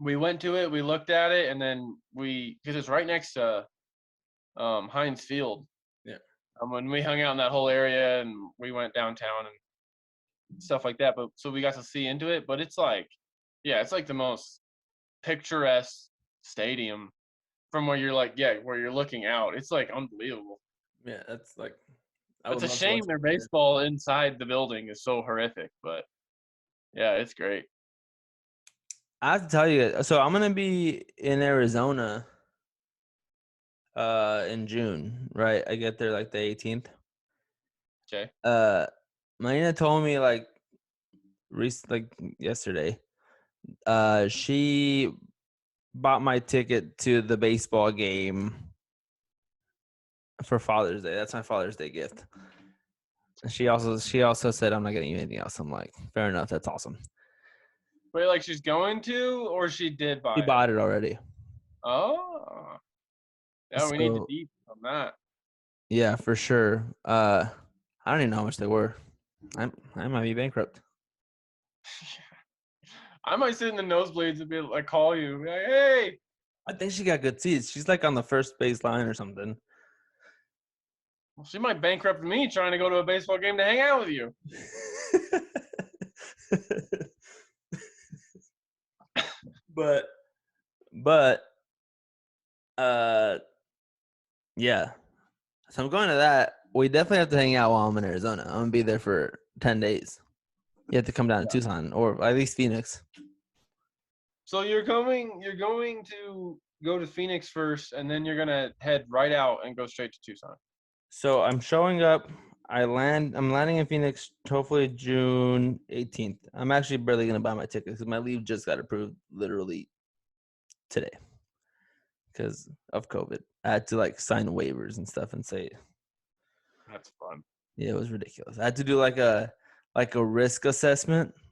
We went to it, we looked at it, and then because it's right next to Heinz Field. Yeah. When we hung out in that whole area and we went downtown and stuff like that, but so we got to see into it. But it's like, yeah, it's like the most picturesque stadium from where you're like, yeah, where you're looking out. It's like unbelievable. Yeah, that's like I It's would a love to watch shame their it there. baseball inside the building is so horrific, but yeah, it's great. I have to tell you. So I'm gonna be in Arizona, in June. Right, I get there like the 18th. Okay. Marina told me like yesterday. She bought my ticket to the baseball game for Father's Day. That's my Father's Day gift. She also said I'm not getting you anything else. I'm like, fair enough. That's awesome. Wait, like she's going to, or she did She buy it? bought it already. Oh, yeah. We need to So deep on that. yeah, for sure. I don't even know how much they were. I might be bankrupt. I might sit in the nosebleeds and be like, call you, be like, hey. I think she got good seats. She's like on the first base line or something. Well, she might bankrupt me trying to go to a baseball game to hang out with you. but but uh yeah. So I'm going to that. We definitely have to hang out while I'm in Arizona. I'm gonna be there for 10 days. You have to come down to Tucson or at least Phoenix. So you're going to go to Phoenix first, and then you're gonna head right out and go straight to Tucson. So I'm showing up. I'm landing in Phoenix hopefully June 18th. I'm actually barely gonna buy my ticket because my leave just got approved literally today because of COVID. I had to like sign waivers and stuff and say, That's fun. yeah, it was ridiculous. I had to do like a risk assessment Is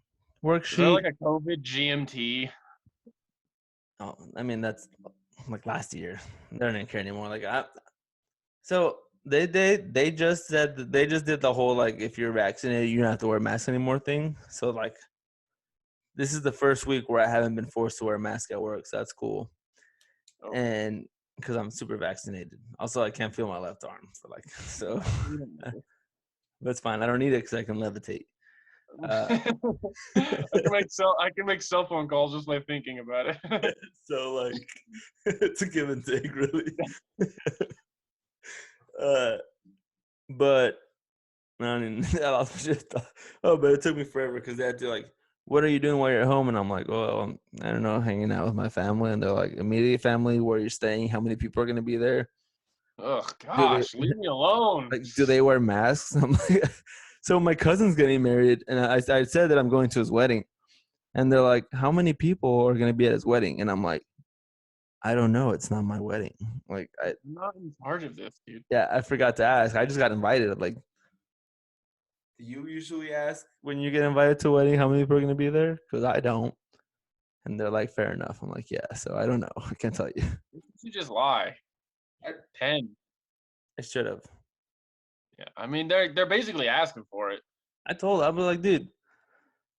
that like worksheet. a COVID GMT? Oh, I mean that's like last year. They don't even care anymore. So they just said that they just did the whole like if you're vaccinated you don't have to wear a mask anymore thing. So like this is the first week where I haven't been forced to wear a mask at work, so that's cool. Oh, And because I'm super vaccinated, also I can't feel my left arm, so like so that's fine. I don't need it because I can levitate. Uh, I can make cell phone calls just by thinking about it. so like it's a give and take, really. uh, but I mean, but it took me forever because they had to like, what are you doing while you're at home? And I'm like, well, I don't know, hanging out with my family. And they're like, immediate family, where you're staying, how many people are going to be there? Ugh, Do they gosh, leave me alone. do they wear masks? I'm like, so my cousin's getting married, and I said that I'm going to his wedding, and they're like, how many people are going to be at his wedding? And I'm like, I don't know. It's not my wedding. Like, I'm not in charge of this, dude. yeah, I forgot to ask. I just got invited. I'm like, do you usually ask when you get invited to a wedding how many people are going to be there? Because I don't. And they're like, fair enough. I'm like, yeah. So I don't know. I can't tell you. You just lie. 10. I should have. Yeah, I mean they're basically asking for it. I was like, dude,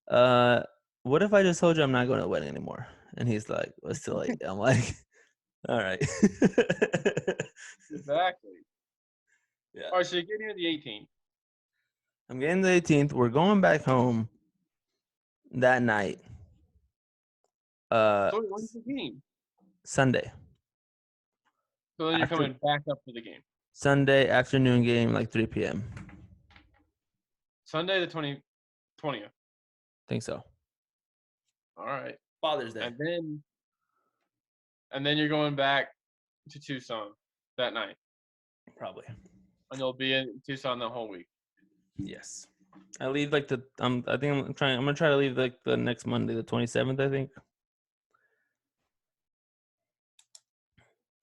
uh, what if I just told you I'm not going to the wedding anymore? And he's like, well, it's too late. I'm like, all right. Exactly. Yeah. All right, so you get here the 18th. I'm getting the 18th. We're going back home that night. So when's the game? Sunday. So then you're After coming back up for the game. Sunday afternoon game, like 3 p.m. Sunday the 20th. Think so. All right. Father's Day. And then you're going back to Tucson that night. Probably. And you'll be in Tucson the whole week. Yes. I leave like I think I'm gonna try to leave like the next Monday, the 27th, I think.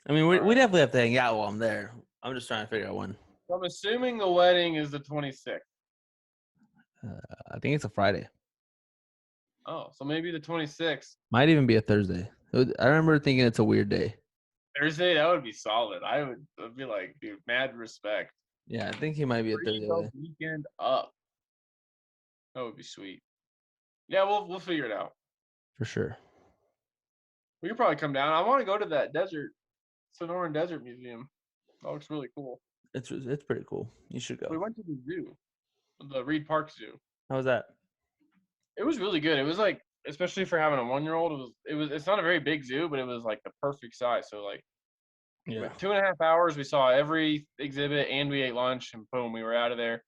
I mean, we definitely have to hang out while I'm there. I'm just trying to figure out when. So I'm assuming the wedding is the 26th. I think it's a Friday. Oh, so maybe the 26th. Might even be a Thursday. I remember thinking it's a weird day. Thursday, that would be solid. I'd be like, dude, mad respect. Yeah, I think he might be a Free Thursday. the weekend up. That would be sweet. Yeah, we'll figure it out. For sure. We could probably come down. I want to go to that Sonoran Desert Museum. That looks really cool. It's pretty cool. You should We go. went to the zoo, the Reed Park Zoo. How was that? It was really good. It was like, especially for having a 1-year-old, it's not a very big zoo, but it was like the perfect size. So like, Yeah. 2.5 hours, we saw every exhibit and we ate lunch, and boom, we were out of there.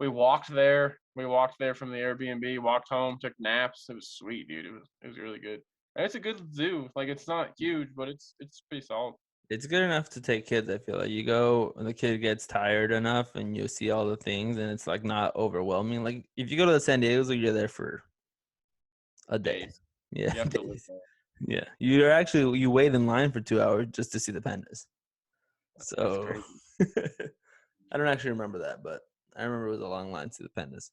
We walked there. We walked there from the Airbnb, walked home, took naps. It was sweet, dude. It was really good. And it's a good zoo. Like it's not huge, but it's pretty solid. It's good enough to take kids. I feel like you go and the kid gets tired enough, and you see all the things, and it's like not overwhelming. Like if you go to the San Diego Zoo, you're there for a day. Days. Yeah, You have to live days. there. Yeah, you wait in line for 2 hours just to see the pandas. That's So crazy. I don't actually remember that, but I remember it was a long line to the pandas.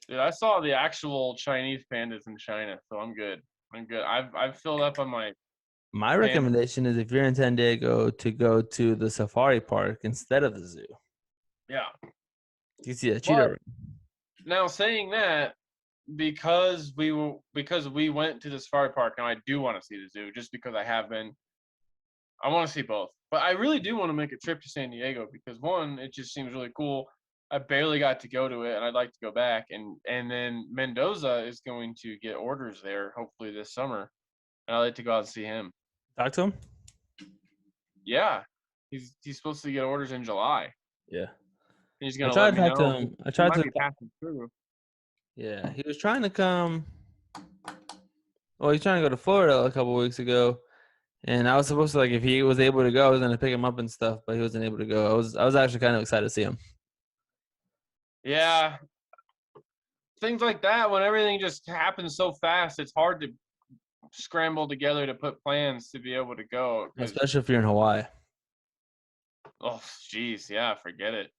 Dude, I saw the actual Chinese pandas in China, so I'm good. I'm good. I've filled up on my My panda. recommendation is if you're in San Diego to go to the safari park instead of the zoo. Yeah. You see a cheetah. But now saying that, because we went to the safari park, and I do want to see the zoo just because I have been. I want to see both, but I really do want to make a trip to San Diego because one, it just seems really cool. I barely got to go to it, and I'd like to go back. And then Mendoza is going to get orders there, hopefully this summer, and I'd like to go out and see him. Talk to him. Yeah, he's supposed to get orders in July. Yeah. He's I gonna let tried me to talk to know. him. I He tried might to. be passing through. Yeah, he was trying to come. Well, he's trying to go to Florida a couple weeks ago, and I was supposed to like if he was able to go, I was gonna pick him up and stuff, but he wasn't able to go. I was actually kind of excited to see him. Yeah, things like that. When everything just happens so fast, it's hard to scramble together to put plans to be able to go. Because Especially if you're in Hawaii. oh, geez, yeah, forget it.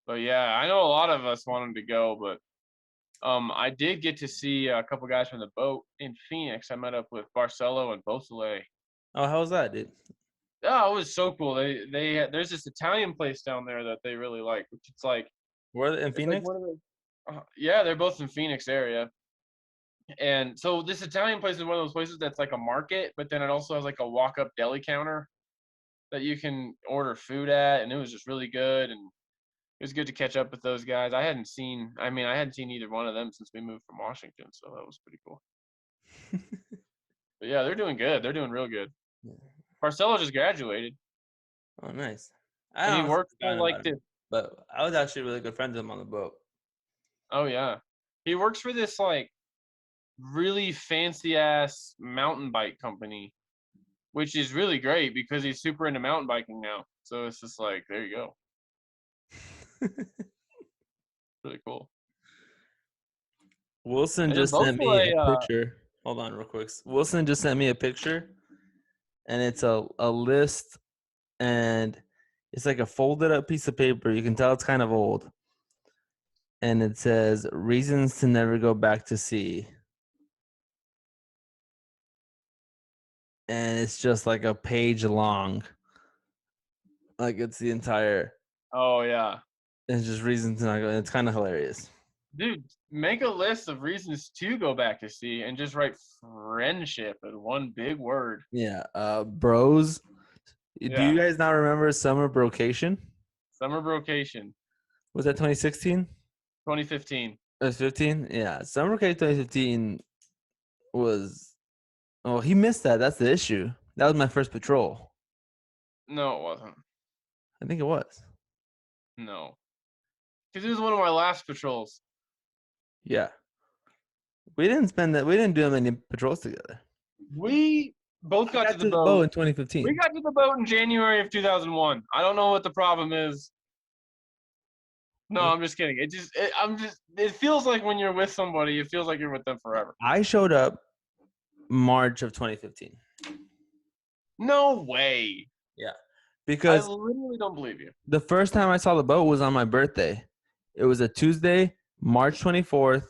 But yeah, I know a lot of us wanted to go, but I did get to see a couple guys from the boat in Phoenix. I met up with Barcelo and Beausoleil. Oh, how was that, dude? Oh, it was so cool. There's this Italian place down there that they really like, which Were they in it's like Phoenix? one of the yeah, they're both in Phoenix area. And so this Italian place is one of those places that's like a market, but then it also has like a walk-up deli counter that you can order food at, and it was just really good. And it was good to catch up with those guys. I hadn't seen either one of them since we moved from Washington, so that was pretty cool. But yeah, they're doing good. They're doing real good. Yeah. Barcelo just graduated, Oh, nice. I and he honestly works for forgot like about this. him, but I was actually really good friends with him on the boat. Oh yeah, he works for this like really fancy ass mountain bike company, which is really great because he's super into mountain biking now. So it's just like there you go, really cool. Wilson And then just sent me a Beausoleil, picture. Hold on, real quick. Wilson just sent me a picture, and it's a list, and it's like a folded up piece of paper. You can tell it's kind of old, and it says reasons to never go back to sea. And it's just like a page long. Like it's the entire. oh yeah, It's just reasons to not go. It's kind of hilarious. dude, make a list of reasons to go back to sea and just write friendship in one big word. Yeah. Bros. Do Yeah, you guys not remember summer brocation? summer brocation, Was that 2016? 2015. It was 15? Yeah. Summer brocation 2015 was. Oh, he missed that. That's the issue. That was my first patrol. No, it wasn't. I think it was. No, because it was one of my last patrols. Yeah. We didn't spend that. We didn't do many patrols together. We both I got got to the to the boat boat. in 2015. We got to the boat in January of 2001. I don't know what the problem is. No, I'm just kidding. It feels like when you're with somebody, it feels like you're with them forever. I showed up March of 2015. No way. Yeah. I Because literally don't believe you. the first time I saw the boat was on my birthday. It was a Tuesday, March 24th,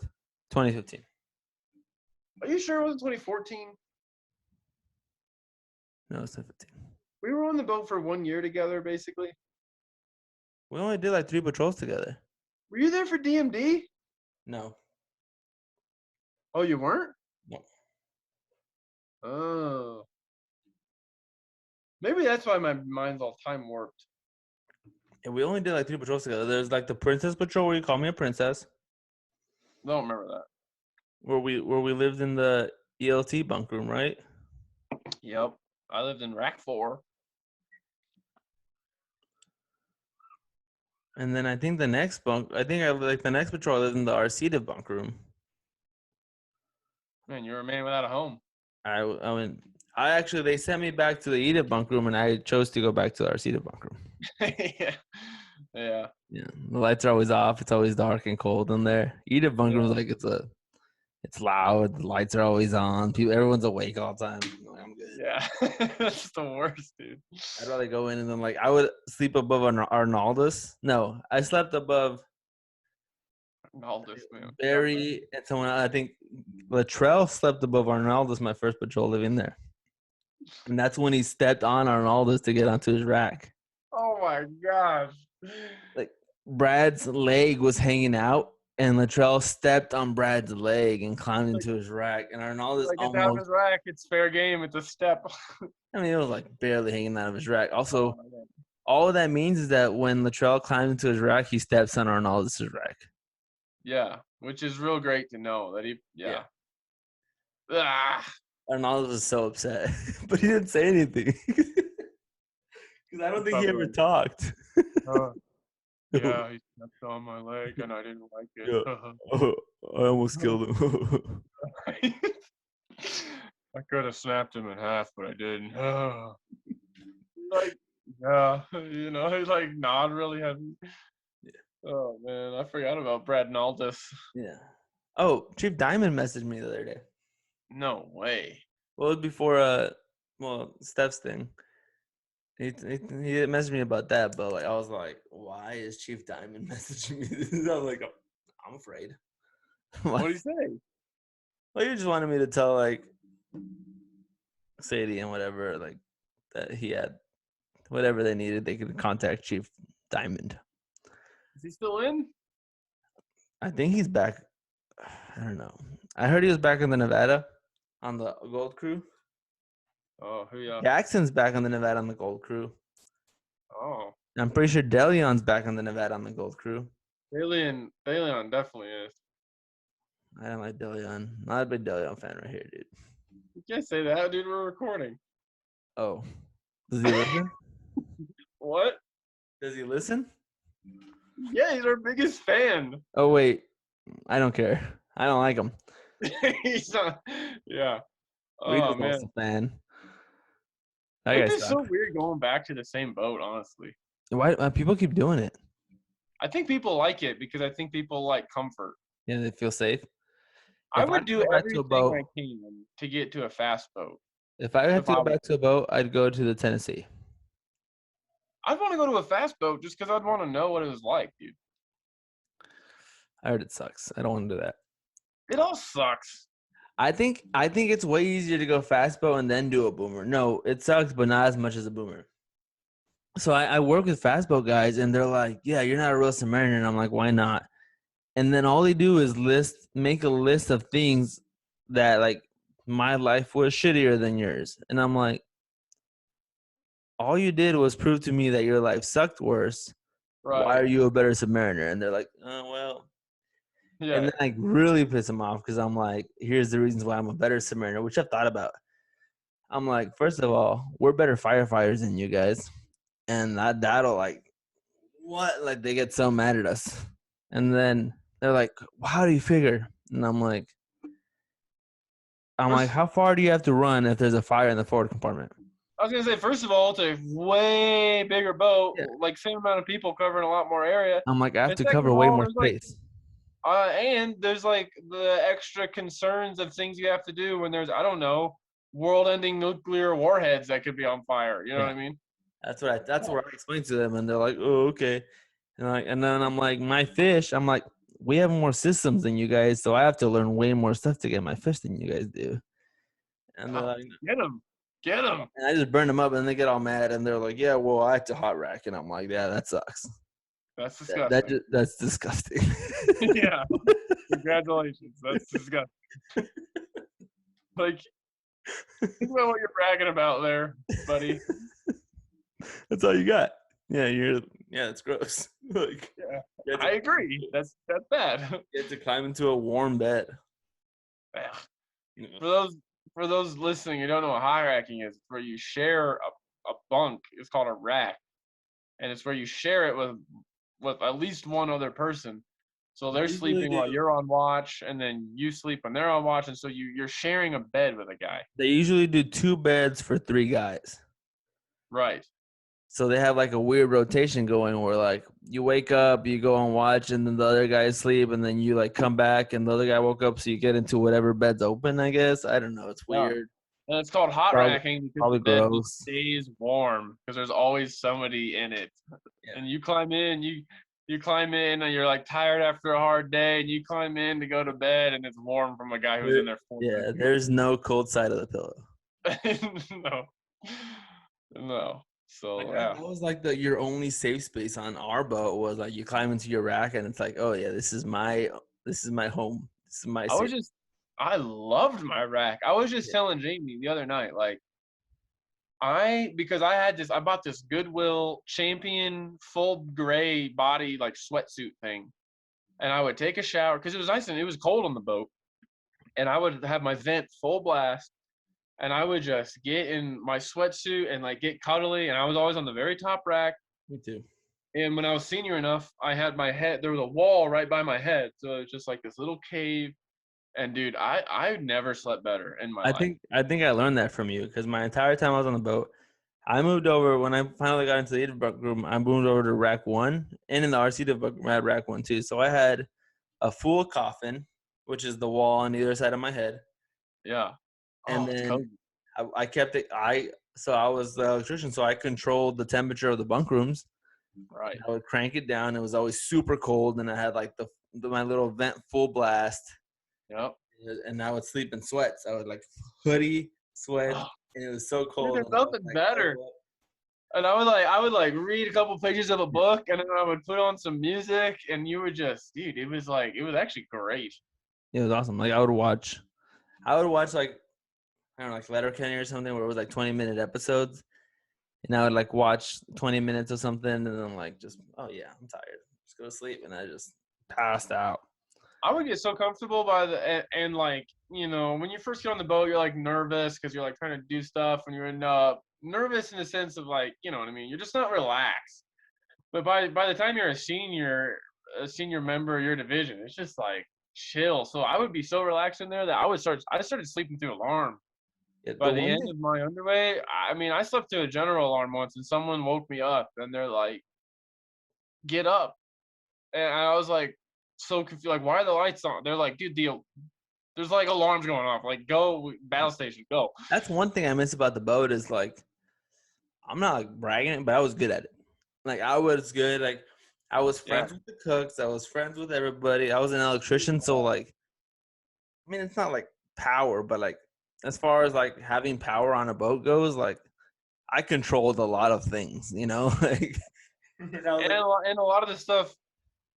2015. Are you sure it wasn't 2014? No, it's 2015. We were on the boat for 1 year together, basically. We only did like 3 patrols together. Were you there for DMD? No. Oh, you weren't? No. Oh. Maybe that's why my mind's all time warped. And we only did like 3 patrols together. There's like the Princess Patrol where you call me a princess, I don't remember that. where we lived in the ELT bunk room, right? Yep. I lived in Rack 4. And then I think the next bunk, I think I like the next patrol I lived in the RC bunk room. Man, you're a man without a home. I went. I actually they sent me back to the Edith bunk room, and I chose to go back to our Cedar bunk room. Yeah. Yeah. Yeah, the lights are always off. It's always dark and cold in there. Edith bunk room is like it's loud. The lights are always on. Everyone's awake all the time. I'm like, I'm good. Yeah. That's the worst, dude. I'd rather go in and then like I would sleep above Arnaldus. No, I slept above Aldous, man. Barry and someone else. I think Latrell slept above Arnaldus my first patrol living there. And that's when he stepped on Arnaldus to get onto his rack. Oh my gosh. Like Brad's leg was hanging out and Latrell stepped on Brad's leg and climbed into his rack. And Arnaldus Like it's out of almost his rack. It's fair game. It's a step. I mean, it was like barely hanging out of his rack. Also, all of that means is that when Latrell climbs into his rack, he steps on Arnaldus' rack. Yeah, which is real great to know that he. Yeah. Ah. Arnaldus was so upset, but he didn't say anything because I don't think he ever talked. Yeah, he stepped on my leg and I didn't like it. Yeah. I almost killed him. I could have snapped him in half, but I didn't. Like, yeah, you know, he like nod really heavy. Yeah. Oh man, I forgot about Brad Naldis. Yeah. Oh, Chief Diamond messaged me the other day. No way. Well, it was before Steph's thing. He messaged me about that, but like I was like, why is Chief Diamond messaging me this? I'm like, I'm afraid. What did he say? Well, he just wanted me to tell like Sadie and whatever, like that he had whatever they needed, they could contact Chief Diamond. Is he still in? I think he's back. I don't know. I heard he was back in the Nevada on the Gold Crew. Oh, yeah. Jackson's back on the Nevada on the Gold Crew. Oh. I'm pretty sure DeLeon's back on the Nevada on the Gold Crew. DeLeon definitely is. I don't like DeLeon. Not a big DeLeon fan right here, dude. You can't say that, dude. We're recording. Oh. Does he listen? What? Does he listen? Yeah, he's our biggest fan. Oh, wait. I don't care. I don't like him. He's not. Yeah. Reed Oh was man. also a fan. That It's guy just so sucked. weird going back to the same boat, honestly. Why people keep doing it? I think people like it because I think people like comfort. Yeah, they feel safe. I If would do go back to a everything boat, I can to get to a fast boat. if I had If to go I back to a boat, I'd go to the Tennessee. I'd want to go to a fast boat just because I'd want to know what it was like, dude. I heard it sucks. I don't want to do that. It all sucks. I think it's way easier to go fast boat and then do a boomer. No, it sucks, but not as much as a boomer. So I work with fast boat guys, and they're like, "Yeah, you're not a real submariner." And I'm like, "Why not?" And then all they do is make a list of things that like my life was shittier than yours, and I'm like, all you did was prove to me that your life sucked worse. Right. Why are you a better submariner? And they're like, "Oh well." Yeah. And then I really piss them off because I'm like, here's the reasons why I'm a better submariner, which I've thought about. I'm like, first of all, we're better firefighters than you guys. And that'll like, what? Like they get so mad at us. And then they're like, well, how do you figure? And I'm like, how far do you have to run if there's a fire in the forward compartment? I was gonna say, first of all, it's a way bigger boat, Yeah. like same amount of people covering a lot more area. I'm like, I have And to second cover of way all, more there's, like, space. And there's like the extra concerns of things you have to do when there's, I don't know, world-ending nuclear warheads that could be on fire. You know what I mean? That's what I explained to them, and they're like, "Oh, okay." And then I'm like, "My fish." I'm like, "We have more systems than you guys, so I have to learn way more stuff to get my fish than you guys do." And they're like, Get them. and I just burn them up, and they get all mad, and they're like, "Yeah, well, I have to hot rack," and I'm like, "Yeah, that sucks. That's disgusting. That's disgusting." Yeah. Congratulations. That's disgusting. Like, think about what you're bragging about there, buddy. That's all you got. Yeah, it's gross. Like, yeah, I agree. That's bad. You have to climb into a warm bed. For those listening who don't know what high racking is, it's where you share a bunk. It's called a rack, and it's where you share it with at least one other person. So They they're usually sleeping while do. you're on watch, and then you sleep when they're on watch, and so you're sharing a bed with a guy. They usually do 2 beds for 3 guys. Right. So they have like a weird rotation going where like you wake up, you go and watch, and then the other guys sleep, and then you like come back, and the other guy woke up, so you get into whatever bed's open. I guess I don't know. It's Yeah. weird. And it's called hot Probably racking because the probably bed just gross. stays warm because there's always somebody in it. Yeah. And you climb in, you climb in, and you're like tired after a hard day, and you climb in to go to bed, and it's warm from a guy who's in there 4 minutes Yeah. ago. There's no cold side of the pillow. No, no. Like So that, yeah, that was like your only safe space on our boat was like you climb into your rack and it's like, oh yeah, this is my home. This is my I was safe. just I loved my rack. I was just Yeah. telling Jamie the other night, like because I bought this Goodwill Champion full gray body like sweatsuit thing, and I would take a shower because it was nice and it was cold on the boat, and I would have my vent full blast, and I would just get in my sweatsuit and like get cuddly, and I was always on the very top rack. Me too. And when I was senior enough, I had my head. There was a wall right by my head, so it was just like this little cave. And dude, I never slept better in my life. I think I learned that from you because my entire time I was on the boat, I moved over when I finally got into the Edith bunk room. I moved over to rack one, and in the RC bunk room, I had rack one too. So I had a full coffin, which is the wall on either side of my head, Yeah. and Oh, it's cozy. then I kept it. I was the electrician, so I controlled the temperature of the bunk rooms. Right. I would crank it down. It was always super cold, and I had like my little vent full blast, Yep. and I would sleep in sweats. I would like hoodie, sweats, Oh, and it was so dude, cold. there's And I was nothing like, better. cuddle up. And I would read a couple pages of a book, and then I would put on some music, and you would just, dude, it was actually great. It was awesome. Like I would watch like I don't know, like Letterkenny or something where it was like 20-minute episodes, and I would like watch 20 minutes or something, and then I'm like, just oh yeah, I'm tired. Just go to sleep, and I just passed out. I would get so comfortable and like, when you first get on the boat, you're like nervous because you're like trying to do stuff, and you're nervous in the sense of like, you know what I mean? You're just not relaxed. But by the time you're a senior member of your division, it's just like chill. So I would be so relaxed in there that I started sleeping through alarm. Yeah, By the the one end thing, of my underway, I mean, I slept through a general alarm once, and someone woke me up, and they're like, "Get up!" And I was like, so confused, like, "Why are the lights on?" They're like, "Dude, there's like alarms going off. Like, go battle station, go." that's one thing I miss about the boat is like I'm not like bragging it, but I was good at it. Like I was good. Like I was Yeah, friends with the cooks. I was friends with everybody. I was an electrician, so like I mean, it's not like power, but like as far as like having power on a boat goes, like I controlled a lot of things, you know. Like and I was like, and a lot of the stuff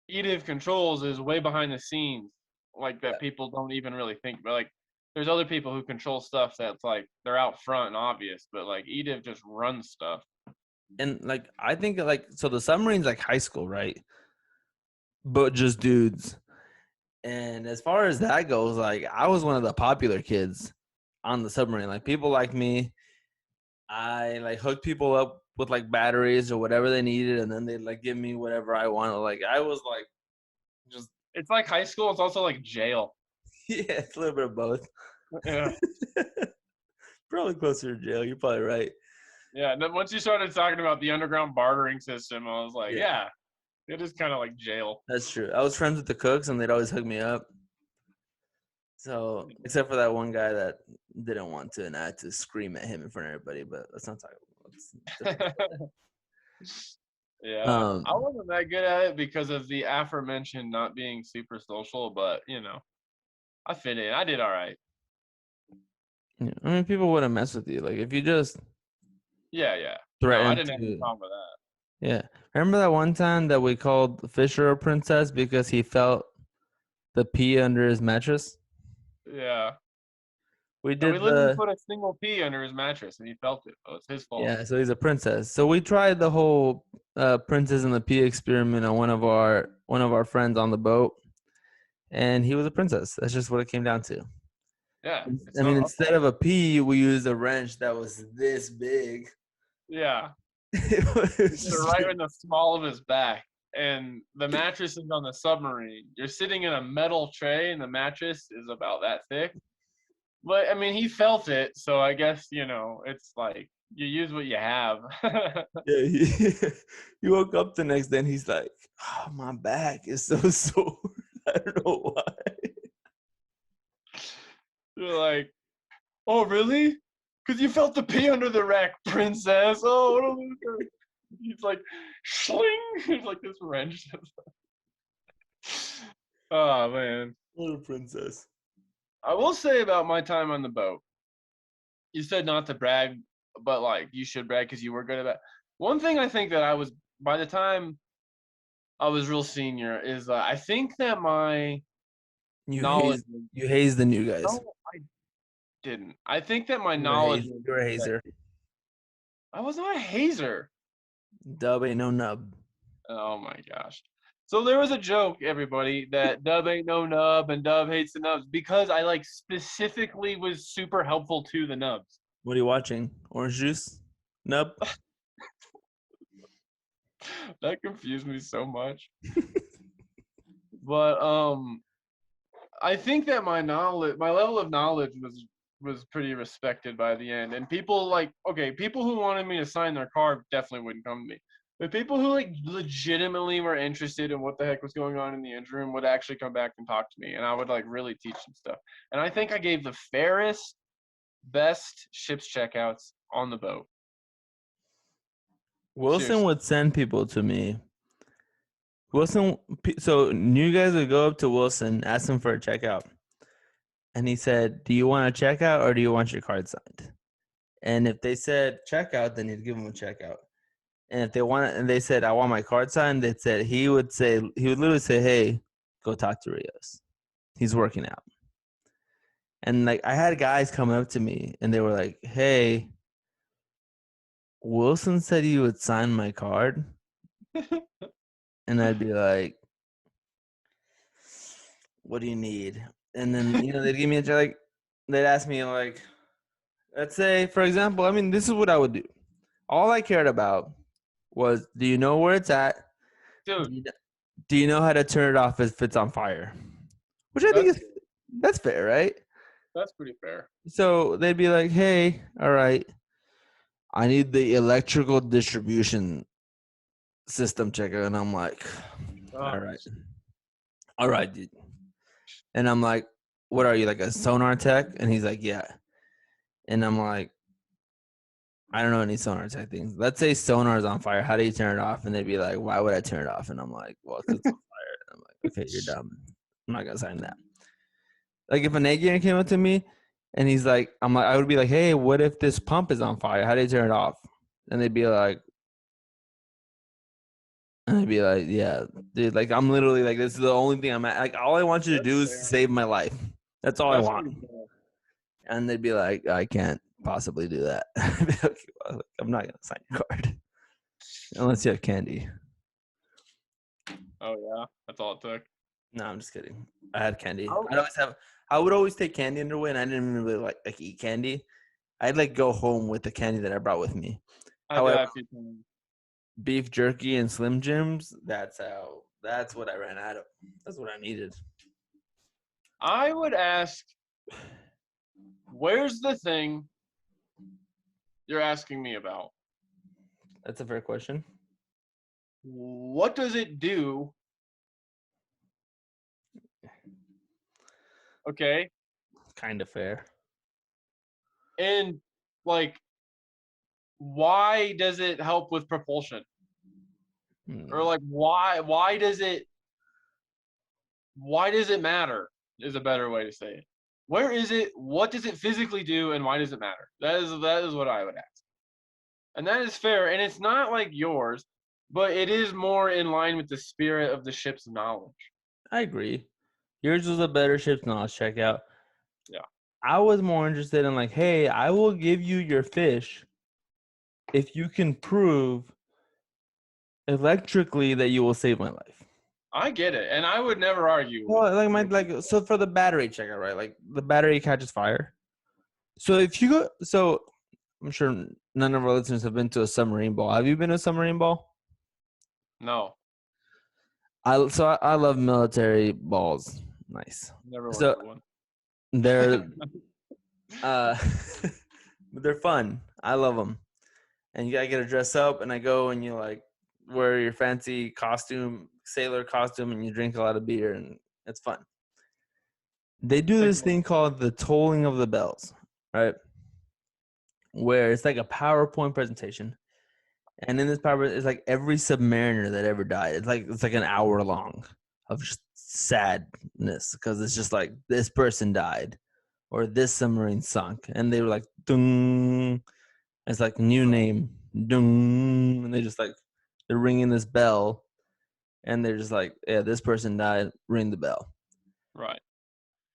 Edith controls is way behind the scenes, like yeah. that people don't even really think. But like, there's other people who control stuff that's like they're out front and obvious, but like Edith just runs stuff. And like I think like so the submarine's like high school, right? But just dudes. And as far as that goes, like I was one of the popular kids on the submarine. Like people like me. I like hooked people up with like batteries or whatever they needed, and then they'd like give me whatever I wanted. Like I was like just It's like high school. It's also like jail. yeah, it's a little bit of both. Yeah, Probably closer to jail. You're probably right. yeah. And then once you started talking about the underground bartering system, I was like, Yeah, yeah, it is kind of like jail. that's true. I was friends with the cooks, and they'd always hook me up. So except for that one guy that didn't want to, and I had to scream at him in front of everybody. But let's not talk about Yeah, that. I wasn't that good at it because of the aforementioned not being super social, but I fit in. I did all right. Yeah, I mean, people wouldn't mess with you. Like if you just Yeah, yeah. No, I threaten didn't have any to. problem with that. Yeah. Remember that one time that we called Fisher a princess because he felt the pee under his mattress? Yeah. We And we did literally the put a single pea under his mattress and he felt it. Oh, it's his fault. yeah, so he's a princess. So we tried the whole princess and the pea experiment on one of our friends on the boat, and he was a princess. That's just what it came down to. Yeah. It's I mean, not our instead fault. of a pea, we used a wrench that was this big. Yeah. It was They're just right in the small of his back. and the mattress is on the submarine. You're sitting in a metal tray, and the mattress is about that thick. But I mean, he felt it, so I guess it's like you use what you have. Yeah, he woke up the next day and he's like, oh, my back is so sore. I don't know why. You're like, oh really? Because you felt the pee under the rack, princess. Oh, what a loser. He's like, shling. He's like this wrench. Oh man. What a princess. I will say about my time on the boat. You said not to brag, but like you should brag because you were good at it. One thing I think that I was by the time I was real senior is I think that my You knowledge. haze, you haze the new guys. No, I didn't. I think that my You're a knowledge. You're a hazer. I was not a hazer. Dub ain't no nub. Oh my gosh. So there was a joke, everybody, that Dub ain't no nub and Dub hates the nubs because I like specifically was super helpful to the nubs. What are you watching? Orange juice? Nub? That confused me so much. But I think that my level of knowledge was pretty respected by the end. And people people who wanted me to sign their car definitely wouldn't come to me. But people who like legitimately were interested in what the heck was going on in the engine room would actually come back and talk to me, and I would like really teach them stuff. And I think I gave the fairest, best ship's checkouts on the boat. Wilson Seriously. would send people to me. So new guys would go up to Wilson, ask him for a checkout. And he said, do you want a checkout or do you want your card signed? And if they said checkout, then he'd give them a checkout. And if they said, I want my card signed, he would literally say, hey, go talk to Rios. He's working out. And like I had guys come up to me and they were like, hey, Wilson said you would sign my card. And I'd be like, what do you need? And then, they'd give me they'd ask me like, let's say, for example, I mean, this is what I would do. All I cared about was, do you know where it's at? Dude, Do you know how to turn it off if it's on fire? Which I think that's fair, right? That's pretty fair. So they'd be like, hey, all right, I need the electrical distribution system checker. And I'm like, all right, dude. And I'm like, what are you, like a sonar tech? And he's like, yeah. And I'm like, I don't know any sonar tech things. Let's say sonar is on fire. How do you turn it off? And they'd be like, why would I turn it off? And I'm like, well, because it's on fire. And I'm like, okay, you're dumb. I'm not going to sign that. Like if an agent came up to me and he's like, I would be like, hey, what if this pump is on fire? How do you turn it off? And they'd be like, yeah, dude, like I'm literally like, this is the only thing I'm at. Like, all I want you to do is save my life. That's all I want. And they'd be like, I can't possibly do that. Okay, well, I'm not going to sign your card unless you have candy. Oh yeah, that's all it took. No, I'm just kidding. I had candy. I would always take candy underway, and I didn't really like eat candy. I'd like go home with the candy that I brought with me. However, beef jerky and Slim Jims, that's what I ran out of. That's what I needed. I would ask, where's the thing you're asking me about? That's a fair question. What does it do? Okay. Kind of fair. And like, why does it help with propulsion? Or like, why does it matter is a better way to say it. Where is it? What does it physically do? And why does it matter? That is what I would ask. And that is fair. And it's not like yours, but it is more in line with the spirit of the ship's knowledge. I agree. Yours was a better ship's knowledge checkout. Yeah. I was more interested in like, hey, I will give you your fish if you can prove electrically that you will save my life. I get it, and I would never argue. Well, so for the battery checkout, right? Like the battery catches fire. So I'm sure none of our listeners have been to a submarine ball. Have you been to a submarine ball? No. I love military balls. Nice. Never So worked at one. they're they're fun. I love them. And you gotta get to dress up, and I go and you like wear your fancy costume, sailor costume, and you drink a lot of beer, and it's fun. They do this thing called the tolling of the bells, right? Where it's like a PowerPoint presentation, and in this PowerPoint, it's like every submariner that ever died. It's like an hour long of just sadness because it's just like this person died, or this submarine sunk, and they were like, dung. It's like new name, dung, and they're ringing this bell, and they're just like, yeah, this person died, ring the bell. Right.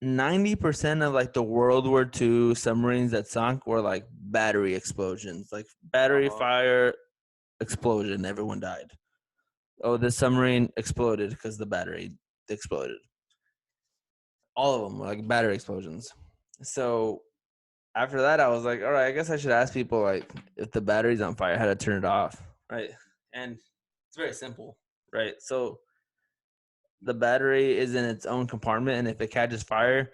90% of like the World War II submarines that sunk were like battery explosions, like battery fire explosion. Everyone died. Oh, this submarine exploded because the battery exploded. All of them were like battery explosions. So after that, I was like, all right, I guess I should ask people like if the battery's on fire, how to turn it off, right? And it's very simple, right? So the battery is in its own compartment, and if it catches fire,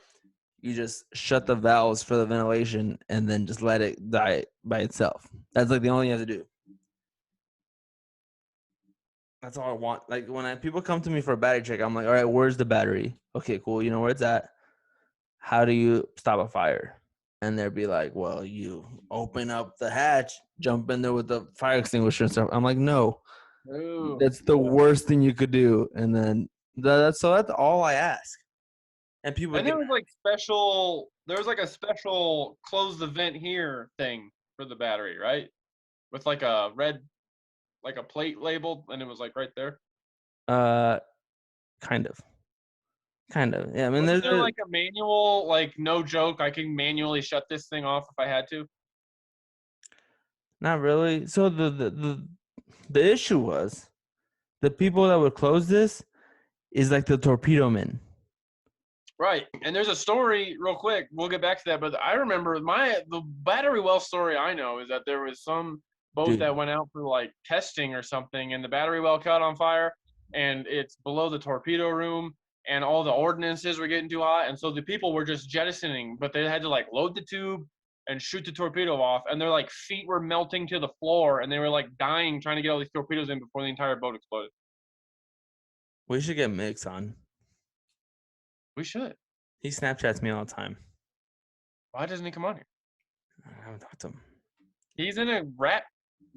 you just shut the valves for the ventilation and then just let it die by itself. That's like the only thing you have to do. That's all I want. Like when people come to me for a battery check, I'm like, all right, where's the battery? Okay, cool. You know where it's at. How do you stop a fire? And they'll be like, well, you open up the hatch, jump in there with the fire extinguisher and stuff. I'm like, no, that's the worst thing you could do. And then that's all I ask. And people And there was like a special close the vent here thing for the battery, right? With like a red, like a plate labeled, and it was like right there. Kind of. Yeah, I mean, Wasn't there like a manual, like no joke, I can manually shut this thing off if I had to? Not really. So the issue was the people that would close this is like the torpedo men. Right. And there's a story real quick. We'll get back to that. But I remember the battery well story I know is that there was some boat that went out for like testing or something, and the battery well caught on fire, and it's below the torpedo room, and all the ordnances were getting too hot. And so the people were just jettisoning, but they had to like load the tube and shoot the torpedo off. And their like feet were melting to the floor, and they were like dying trying to get all these torpedoes in before the entire boat exploded. We should get Mix on. We should. He Snapchats me all the time. Why doesn't he come on here? I haven't talked to him. He's in a rap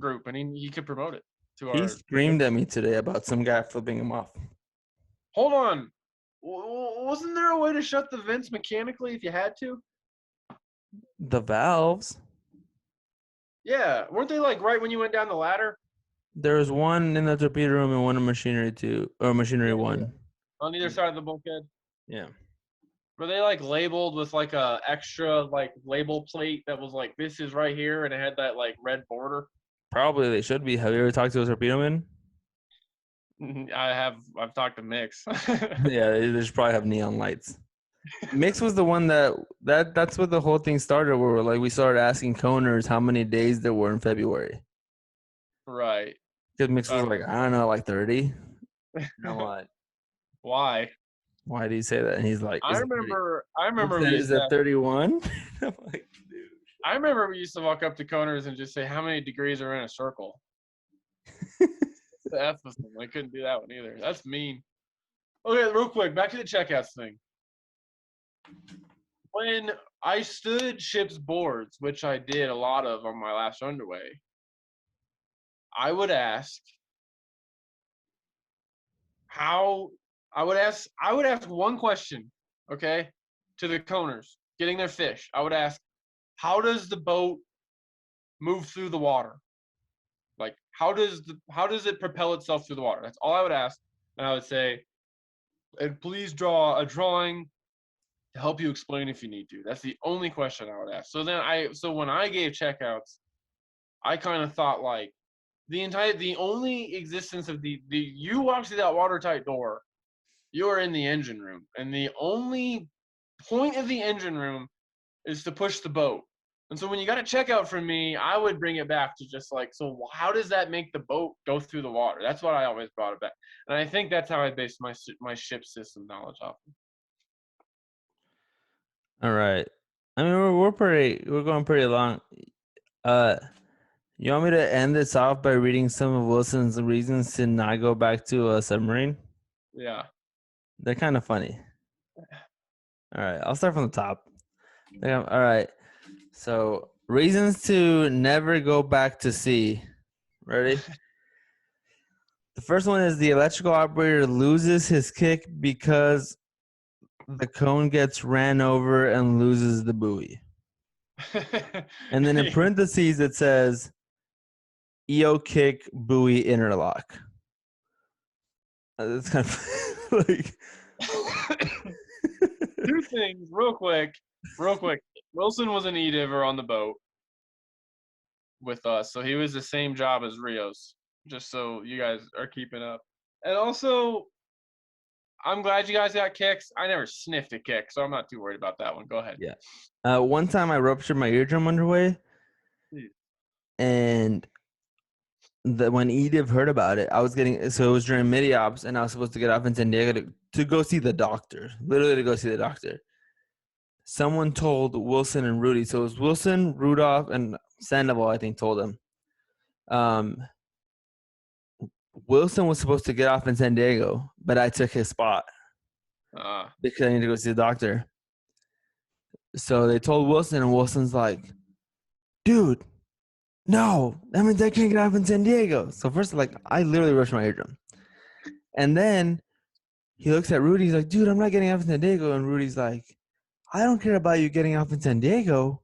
group, and he could promote it to our. He screamed at me today about some guy flipping him off. Hold on. Wasn't there a way to shut the vents mechanically if you had to? The valves? Yeah. Weren't they like right when you went down the ladder? There was one in the torpedo room and one in machinery 2, or machinery 1. On either side of the bulkhead? Yeah. Were they like labeled with like a extra like label plate that was like, this is right here, and it had that like red border? Probably they should be. Have you ever talked to a torpedo man? I've talked to Mix. Yeah, they should probably have neon lights. Mix was the one that's what the whole thing started, where we started asking coners how many days there were in February. Right. Because Mix was like, I don't know, like 30. I'm like, why? Why do you say that? And he's like, I remember is it 31? I'm like, dude. I remember we used to walk up to coners and just say, how many degrees are in a circle? The F with them. I couldn't do that one either. That's mean. Okay, real quick, back to the checkouts thing. When I stood ship's boards, which I did a lot of on my last underway, I would ask one question, okay, to the coners getting their fish. I would ask, how does the boat move through the water? Like, how does it propel itself through the water? That's all I would ask. And I would say, and please draw a drawing to help you explain if you need to. That's the only question I would ask. So when I gave checkouts, I kind of thought like the only existence of you walk through that watertight door, you are in the engine room, and the only point of the engine room is to push the boat. And so when you got a checkout from me, I would bring it back to just like, so how does that make the boat go through the water? That's what I always brought it back. And I think that's how I based my ship system knowledge off of. All right. I mean, we're going pretty long. You want me to end this off by reading some of Wilson's reasons to not go back to a submarine? Yeah. They're kind of funny. All right, I'll start from the top. All right. So, reasons to never go back to sea. Ready? The first one is the electrical operator loses his kick because the cone gets ran over and loses the buoy. And then in parentheses, it says EO kick buoy interlock. That's kind of like. Two things, real quick. Wilson was an e-diver on the boat with us, so he was the same job as Rios, just so you guys are keeping up. And also, I'm glad you guys got kicks. I never sniffed a kick, so I'm not too worried about that one. Go ahead. Yeah. One time I ruptured my eardrum underway, and when Ediv heard about it, it was during midi ops, and I was supposed to get off in San Diego to go see the doctor, literally to go see the doctor. Someone told Wilson and Rudy, so it was Wilson, Rudolph, and Sandoval, I think, told him. Wilson was supposed to get off in San Diego, but I took his spot because I need to go see the doctor. So they told Wilson, and Wilson's like, dude, no, that means I can't get off in San Diego. So first, like, I literally rushed my eardrum. And then he looks at Rudy, he's like, dude, I'm not getting off in San Diego. And Rudy's like, I don't care about you getting off in San Diego.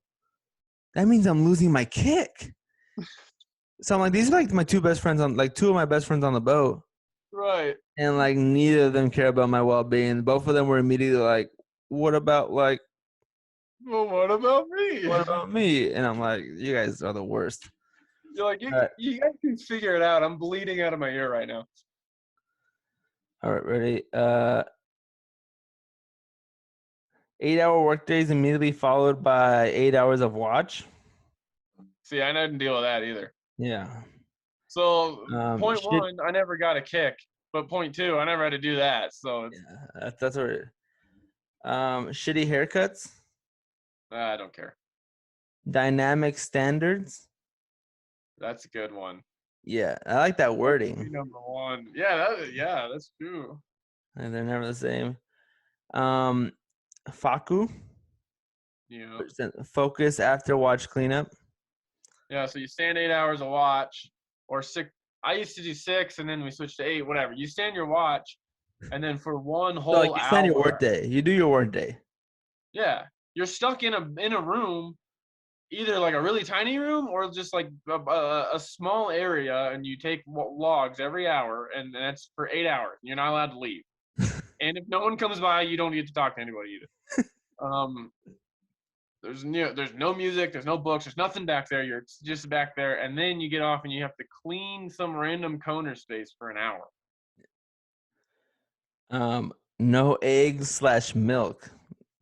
That means I'm losing my kick. So I'm like, these are like my two of my best friends on the boat. Right. And like neither of them care about my well-being. Both of them were immediately like, what about like, well, what about me? What about me? And I'm like, you guys are the worst. You're like, you guys can figure it out. I'm bleeding out of my ear right now. All right, ready? 8-hour workdays immediately followed by 8 hours of watch. See, I didn't deal with that either. Yeah. So point one, I never got a kick, but point two, I never had to do that. So yeah, that's what. Shitty haircuts. I don't care. Dynamic standards. That's a good one. Yeah, I like that wording. Number one. Yeah, that's true. And they're never the same. Faku. Yeah. Focus after watch cleanup. Yeah, so you stand 8 hours a watch, or 6. I used to do 6, and then we switched to 8. Whatever. You stand your watch, and then for one whole hour. You stand your work day. You do your work day. Yeah, you're stuck in a room, either like a really tiny room or just like a small area, and you take logs every hour, and that's for 8 hours. You're not allowed to leave, and if no one comes by, you don't get to talk to anybody either. There's no music, there's no books, there's nothing back there. You're just back there, and then you get off and you have to clean some random corner space for an hour. No eggs/milk.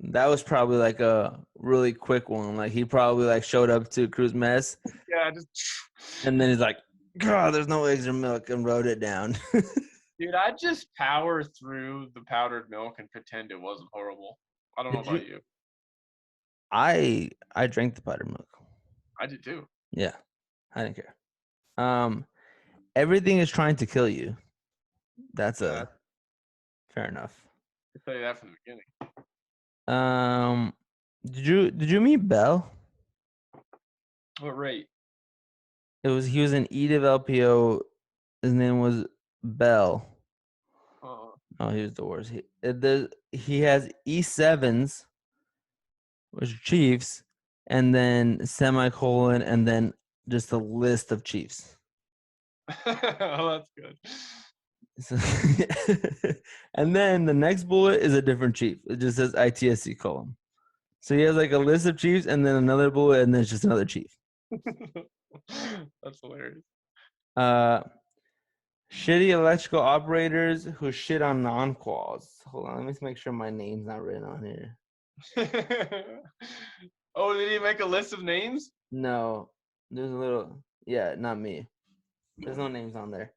That was probably like a really quick one. Like he probably like showed up to crew's mess. Yeah, and then he's like, God, there's no eggs or milk, and wrote it down. Dude, I'd just power through the powdered milk and pretend it wasn't horrible. I don't know about you. I drank the powdered milk. I did too. Yeah, I didn't care. Everything is trying to kill you. That's fair enough. I tell you that from the beginning. Did you meet Bell? What rate? He was an EDIV LPO. His name was Bell. Oh, he was the worst. He has E7s, which are Chiefs, and then semicolon, and then just a list of Chiefs. Oh, that's good. So, and then the next bullet is a different Chief. It just says ITSC column. So he has like a list of Chiefs, and then another bullet, and then it's just another Chief. That's hilarious. Shitty electrical operators who shit on non-quals. Hold on, let me make sure my name's not written on here. Oh, did he make a list of names? No, there's a little. Yeah, not me. There's no names on there.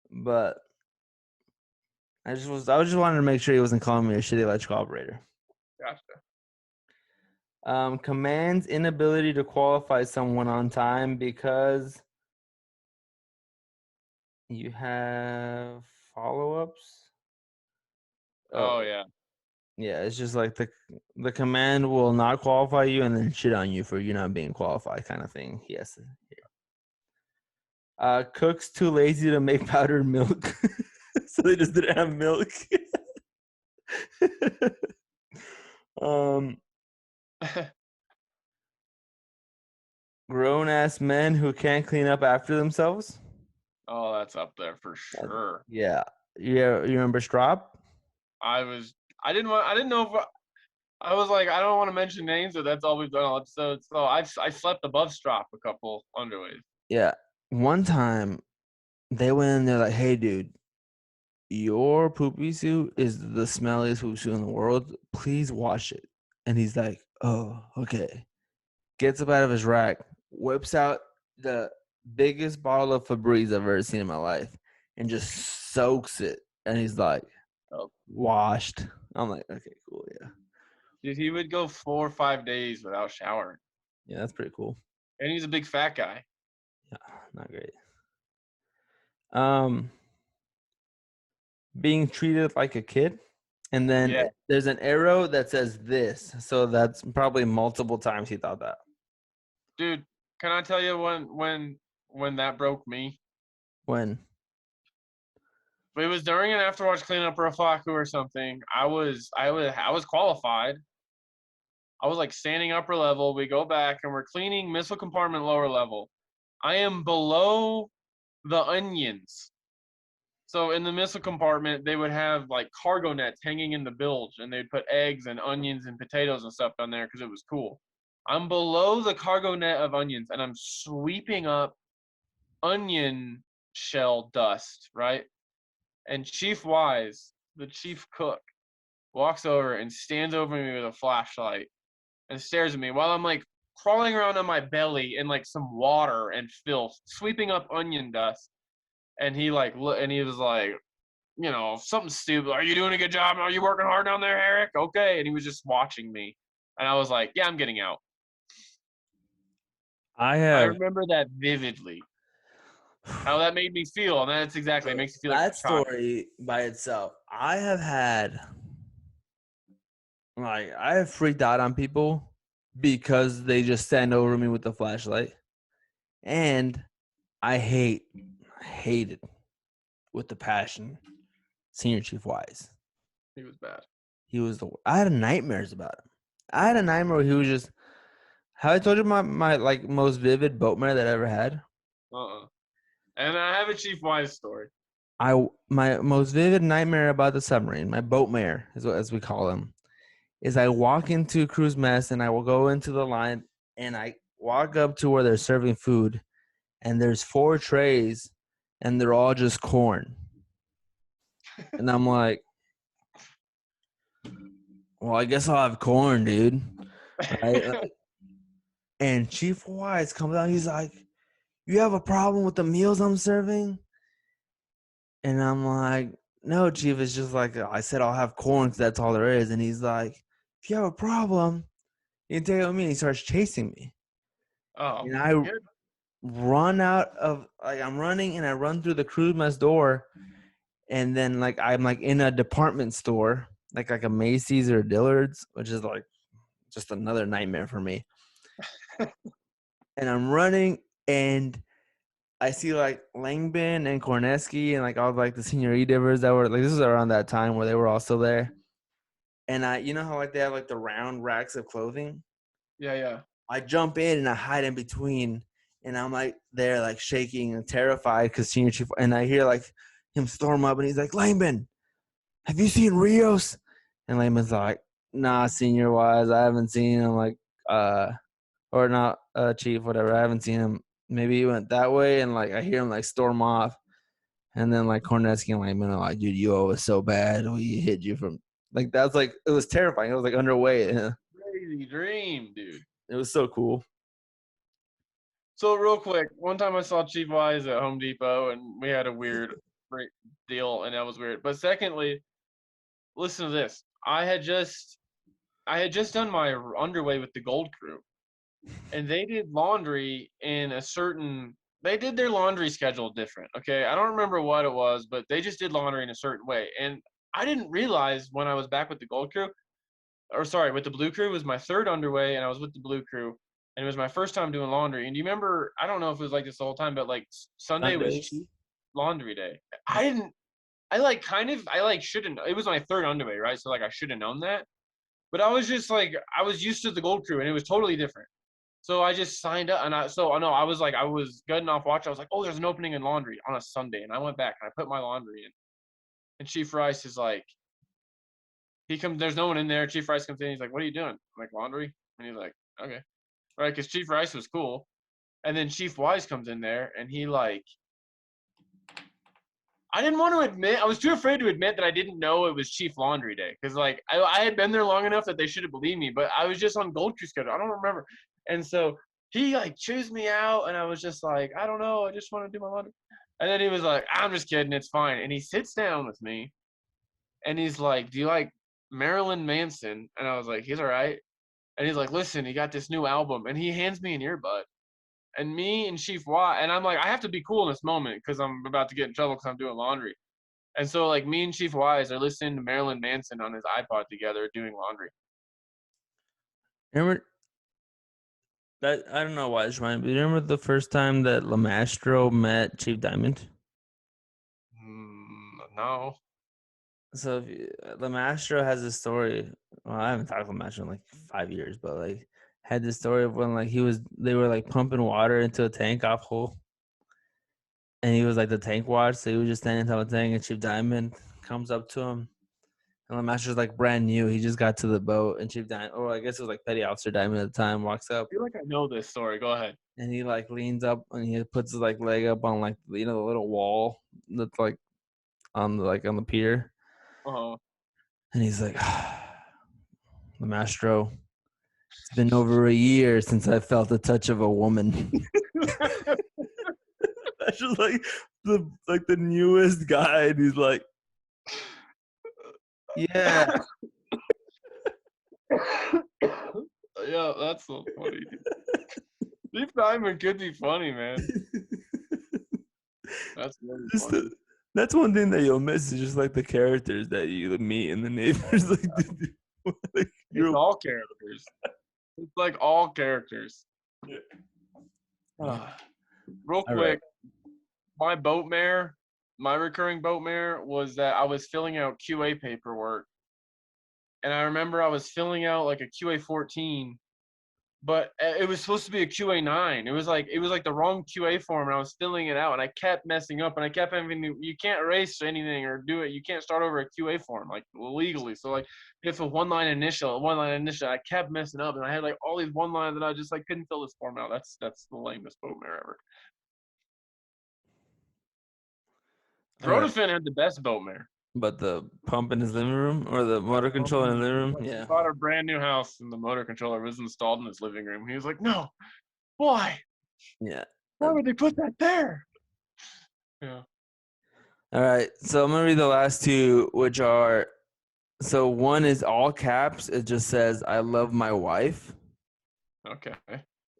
But I was just wanting to make sure he wasn't calling me a shitty electrical operator. Gotcha. Commands inability to qualify someone on time because you have follow-ups. Oh yeah. Yeah, it's just like the command will not qualify you and then shit on you for you not being qualified kind of thing. Yes. Cook's too lazy to make powdered milk, so they just didn't have milk. um, grown ass men who can't clean up after themselves. Oh, that's up there for sure. Yeah, you remember Strop? I didn't know if I was like, I don't want to mention names, but that's all we've done all episode. So I slept above strop a couple underways. Yeah. One time they went in there like, hey, dude, your poopy suit is the smelliest poopy suit in the world. Please wash it. And he's like, oh, okay. Gets up out of his rack, whips out the biggest bottle of Febreze I've ever seen in my life, and just soaks it. And he's like, Oh. washed. I'm like, okay, cool, yeah. Dude, he would go 4 or 5 days without showering. Yeah, that's pretty cool. And he's a big fat guy. Yeah, not great. Being treated like a kid. And then there's an arrow that says this. So that's probably multiple times he thought that. Dude, can I tell you when that broke me? When? It was during an afterwatch cleanup for a Faku or something. I was qualified. I was like standing upper level. We go back and we're cleaning missile compartment lower level. I am below the onions. So in the missile compartment, they would have like cargo nets hanging in the bilge, and they'd put eggs and onions and potatoes and stuff down there because it was cool. I'm below the cargo net of onions, and I'm sweeping up onion shell dust, right? And Chief Wise, the chief cook, walks over and stands over me with a flashlight and stares at me while I'm like crawling around on my belly in like some water and filth, sweeping up onion dust. And he was like, you know, something stupid. Are you doing a good job? Are you working hard down there, Eric? Okay. And he was just watching me. And I was like, yeah, I'm getting out. I remember that vividly. How that made me feel. And that's exactly, it makes you feel like that story by itself. I have freaked out on people because they just stand over me with the flashlight. And I hated with the passion Senior Chief Wise. He was bad. He was I had nightmares about him. I had a nightmare where he was just, how I told you my like most vivid boatmare that I ever had? And I have a Chief Wise story. My most vivid nightmare about the submarine, my boatmare, as we call him, is I walk into cruise mess and I will go into the line and I walk up to where they're serving food and there's 4 trays and they're all just corn. And I'm like, well, I guess I'll have corn, dude. Right? And Chief Wise comes out, he's like, you have a problem with the meals I'm serving? And I'm like, no, Chief, it's just like, I said I'll have corn because that's all there is. And he's like, if you have a problem, you can take it with me. And he starts chasing me. Oh, and I run out of, like, I'm running and I run through the cruise mess door. And then, like, I'm like in a department store, like a Macy's or Dillard's, which is like just another nightmare for me. And I'm running and I see like Langbin and Korneski and like all like the senior E-divers that were like, this was around that time where they were all still there. And you know how like they have like the round racks of clothing? Yeah. I jump in and I hide in between and I'm like there like shaking and terrified because Senior Chief, and I hear like him storm up and he's like, Langbin, have you seen Rios? And Langbin's like, nah, Senior Wise, I haven't seen him. Like, or not, Chief, whatever. I haven't seen him. Maybe he went that way, and like I hear him like storm off, and then like Korneski and Langman are like, "Dude, you owe us so bad. We hid you from like that's like it was terrifying. It was like underway. Crazy dream, dude. It was so cool. So real quick, one time I saw Chief Wise at Home Depot, and we had a weird deal, and that was weird. But secondly, listen to this. I had just done my underway with the Gold Crew, and they did laundry in a certain. They did their laundry schedule different. Okay, I don't remember what it was, but they just did laundry in a certain way, and I didn't realize when I was back with the Gold Crew, or sorry, with the Blue Crew, it was my third underway, and I was with the Blue Crew, and it was my first time doing laundry. And do you remember? I don't know if it was like this the whole time, but like Sunday was Sundays. Chief laundry day. I didn't. I like kind of. I like shouldn't. It was my third underway, right? So like I should have known that. But I was just like I was used to the Gold Crew, and it was totally different. So I just signed up, and I know I was like I was good enough watch. I was like, oh, there's an opening in laundry on a Sunday, and I went back and I put my laundry in, and Chief Rice is like, he comes, there's no one in there. Chief Rice comes in, he's like, what are you doing? I'm like, laundry, and he's like, okay, right, because Chief Rice was cool, and then Chief Wise comes in there, and he like, I didn't want to admit, I was too afraid to admit that I didn't know it was Chief Laundry Day, because like I had been there long enough that they should have believed me, but I was just on Gold Crew schedule. I don't remember, and so he like chews me out, and I was just like, I don't know, I just want to do my laundry, and then he was like, I'm just kidding, it's fine, and he sits down with me, and he's like, do you like Marilyn Manson? And I was like, he's all right, and he's like, listen, he got this new album, and he hands me an earbud. And me and Chief Watt, and I'm like, I have to be cool in this moment because I'm about to get in trouble because I'm doing laundry. And so, like, me and Chief Wise are listening to Marilyn Manson on his iPod together doing laundry. Remember that? I don't know why it's reminded me. Do you remember the first time that Lamastro met Chief Diamond? No. So Lamastro has a story. Well, I haven't talked to Lamastro in like 5 years, but like had this story of when like they were like pumping water into a tank off hole, and he was like the tank watch, so he was just standing on top of the tank, and Chief Diamond comes up to him, and Lamaster's like brand new. He just got to the boat, and Chief Diamond, or I guess it was like Petty Officer Diamond at the time, walks up. I feel like I know this story. Go ahead. And he like leans up and he puts his like leg up on like the little wall that's like on the pier. Uh-huh. And he's like, the Mastro, it's been over a year since I felt the touch of a woman. That's just like the newest guy, and he's like, yeah. Yeah, that's so funny. Chief Diamond could be funny, man. That's really funny. That's one thing that you'll miss is just like the characters that you meet in the neighbors. Like it's all characters. It's like all characters. Yeah. Real quick, my recurring boat mare was that I was filling out QA paperwork. And I remember I was filling out like a QA 14, but it was supposed to be a QA 9. It was like the wrong QA form, and I was filling it out, and I kept messing up, and I kept having to, you can't erase anything or do it. You can't start over a QA form like legally. So like if a one line initial, I kept messing up, and I had like all these one lines that I just like couldn't fill this form out. That's the lamest boat mare ever. Throtofin had the best boat mare. But the pump in his living room or the motor controller in the living room? Yeah. He bought a brand new house and the motor controller was installed in his living room. He was like, no, why? Yeah. Why would they put that there? Yeah. All right. So I'm going to read the last two, which are, so one is all caps. It just says, I love my wife. Okay.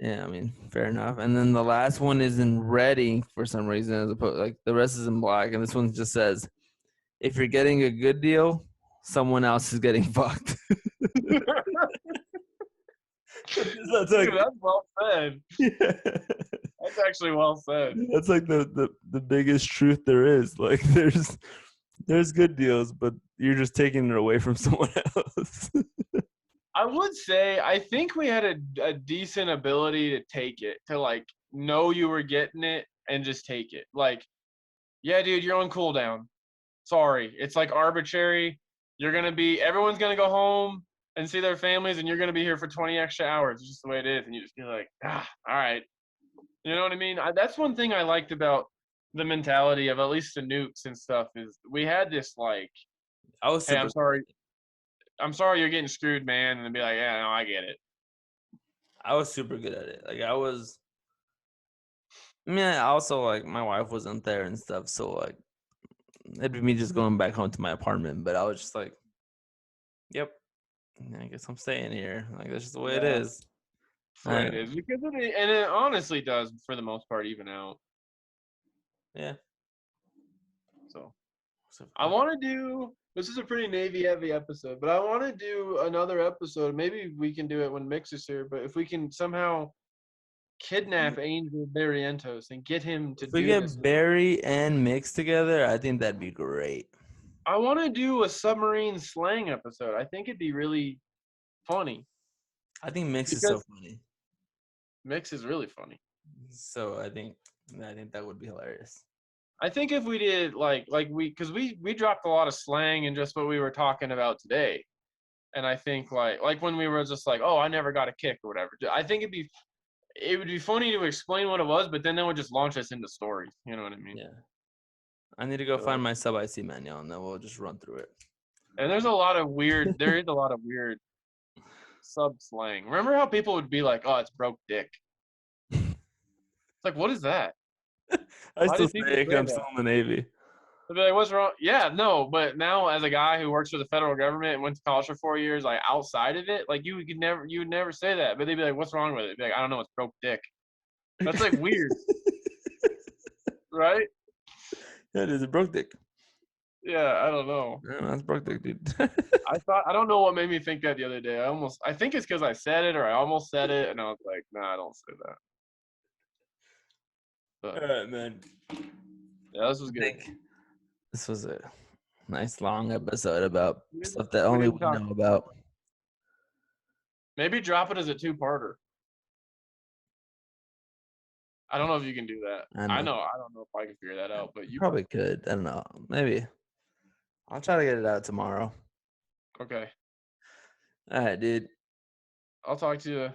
Yeah, I mean, fair enough. And then the last one is in red for some reason, as opposed like the rest is in black. And this one just says, if you're getting a good deal, someone else is getting fucked. That's well said. Yeah. That's actually well said. That's like the biggest truth there is. Like there's good deals, but you're just taking it away from someone else. I would say I think we had a decent ability to take it, to like know you were getting it and just take it. Like, yeah, dude, you're on cooldown. Sorry, it's like arbitrary. Everyone's gonna go home and see their families, and you're gonna be here for 20 extra hours. It's just the way it is, and you just be like, all right. You know what I mean? That's one thing I liked about the mentality of at least the nukes and stuff is we had this like, hey, I'm sorry you're getting screwed, man, and then be like, yeah, no, I get it. I was super good at it. Like I was. I mean, I also like my wife wasn't there and stuff, so like it'd be me just going back home to my apartment. But I was just like, "Yep, I guess I'm staying here. Like that's just the way it Yeah, is." that's the way it is because it honestly does for the most part even out. Yeah. So So, I want to do. This is a pretty Navy heavy episode, but I want to do another episode. Maybe we can do it when Mix is here. But if we can somehow kidnap Angel Barrientos and get him to if we do this, get Barry and Mix together, I think that'd be great. I want to do a submarine slang episode. I think it'd be really funny I think Mix is so because funny. Mix is really funny. So I think that would be hilarious. I think if we did because we dropped a lot of slang and just what we were talking about today, and I think like when we were just like, oh, I never got a kick or whatever. I think it would be funny to explain what it was, but then that would just launch us into stories. You know what I mean? Yeah. I need to go So, find my sub IC manual and then we'll just run through it. and there is a lot of weird sub slang. Remember how people would be like, oh, it's broke dick. It's like, what is that? I Why still did people say it say I'm that? still in the Navy. They'd be like, what's wrong? Yeah, no, but now as a guy who works for the federal government and went to college for 4 years, like outside of it, like you would never say that. But they'd be like, what's wrong with it? Be like, I don't know, it's broke dick. That's like weird, right? That is a broke dick. Yeah, I don't know. Yeah, that's broke dick, dude. I don't know what made me think that the other day. I think it's because I said it or I almost said it, and I was like, nah, I don't say that. But All right, man. yeah, this was I good. think this was a nice long episode about stuff that We only didn't we talk. know about. Maybe drop it as a two-parter. I don't know if you can do that. I know. I don't know if I can figure that out, but you Probably could. I don't know. Maybe. I'll try to get it out tomorrow. okay. All right, dude. I'll talk to you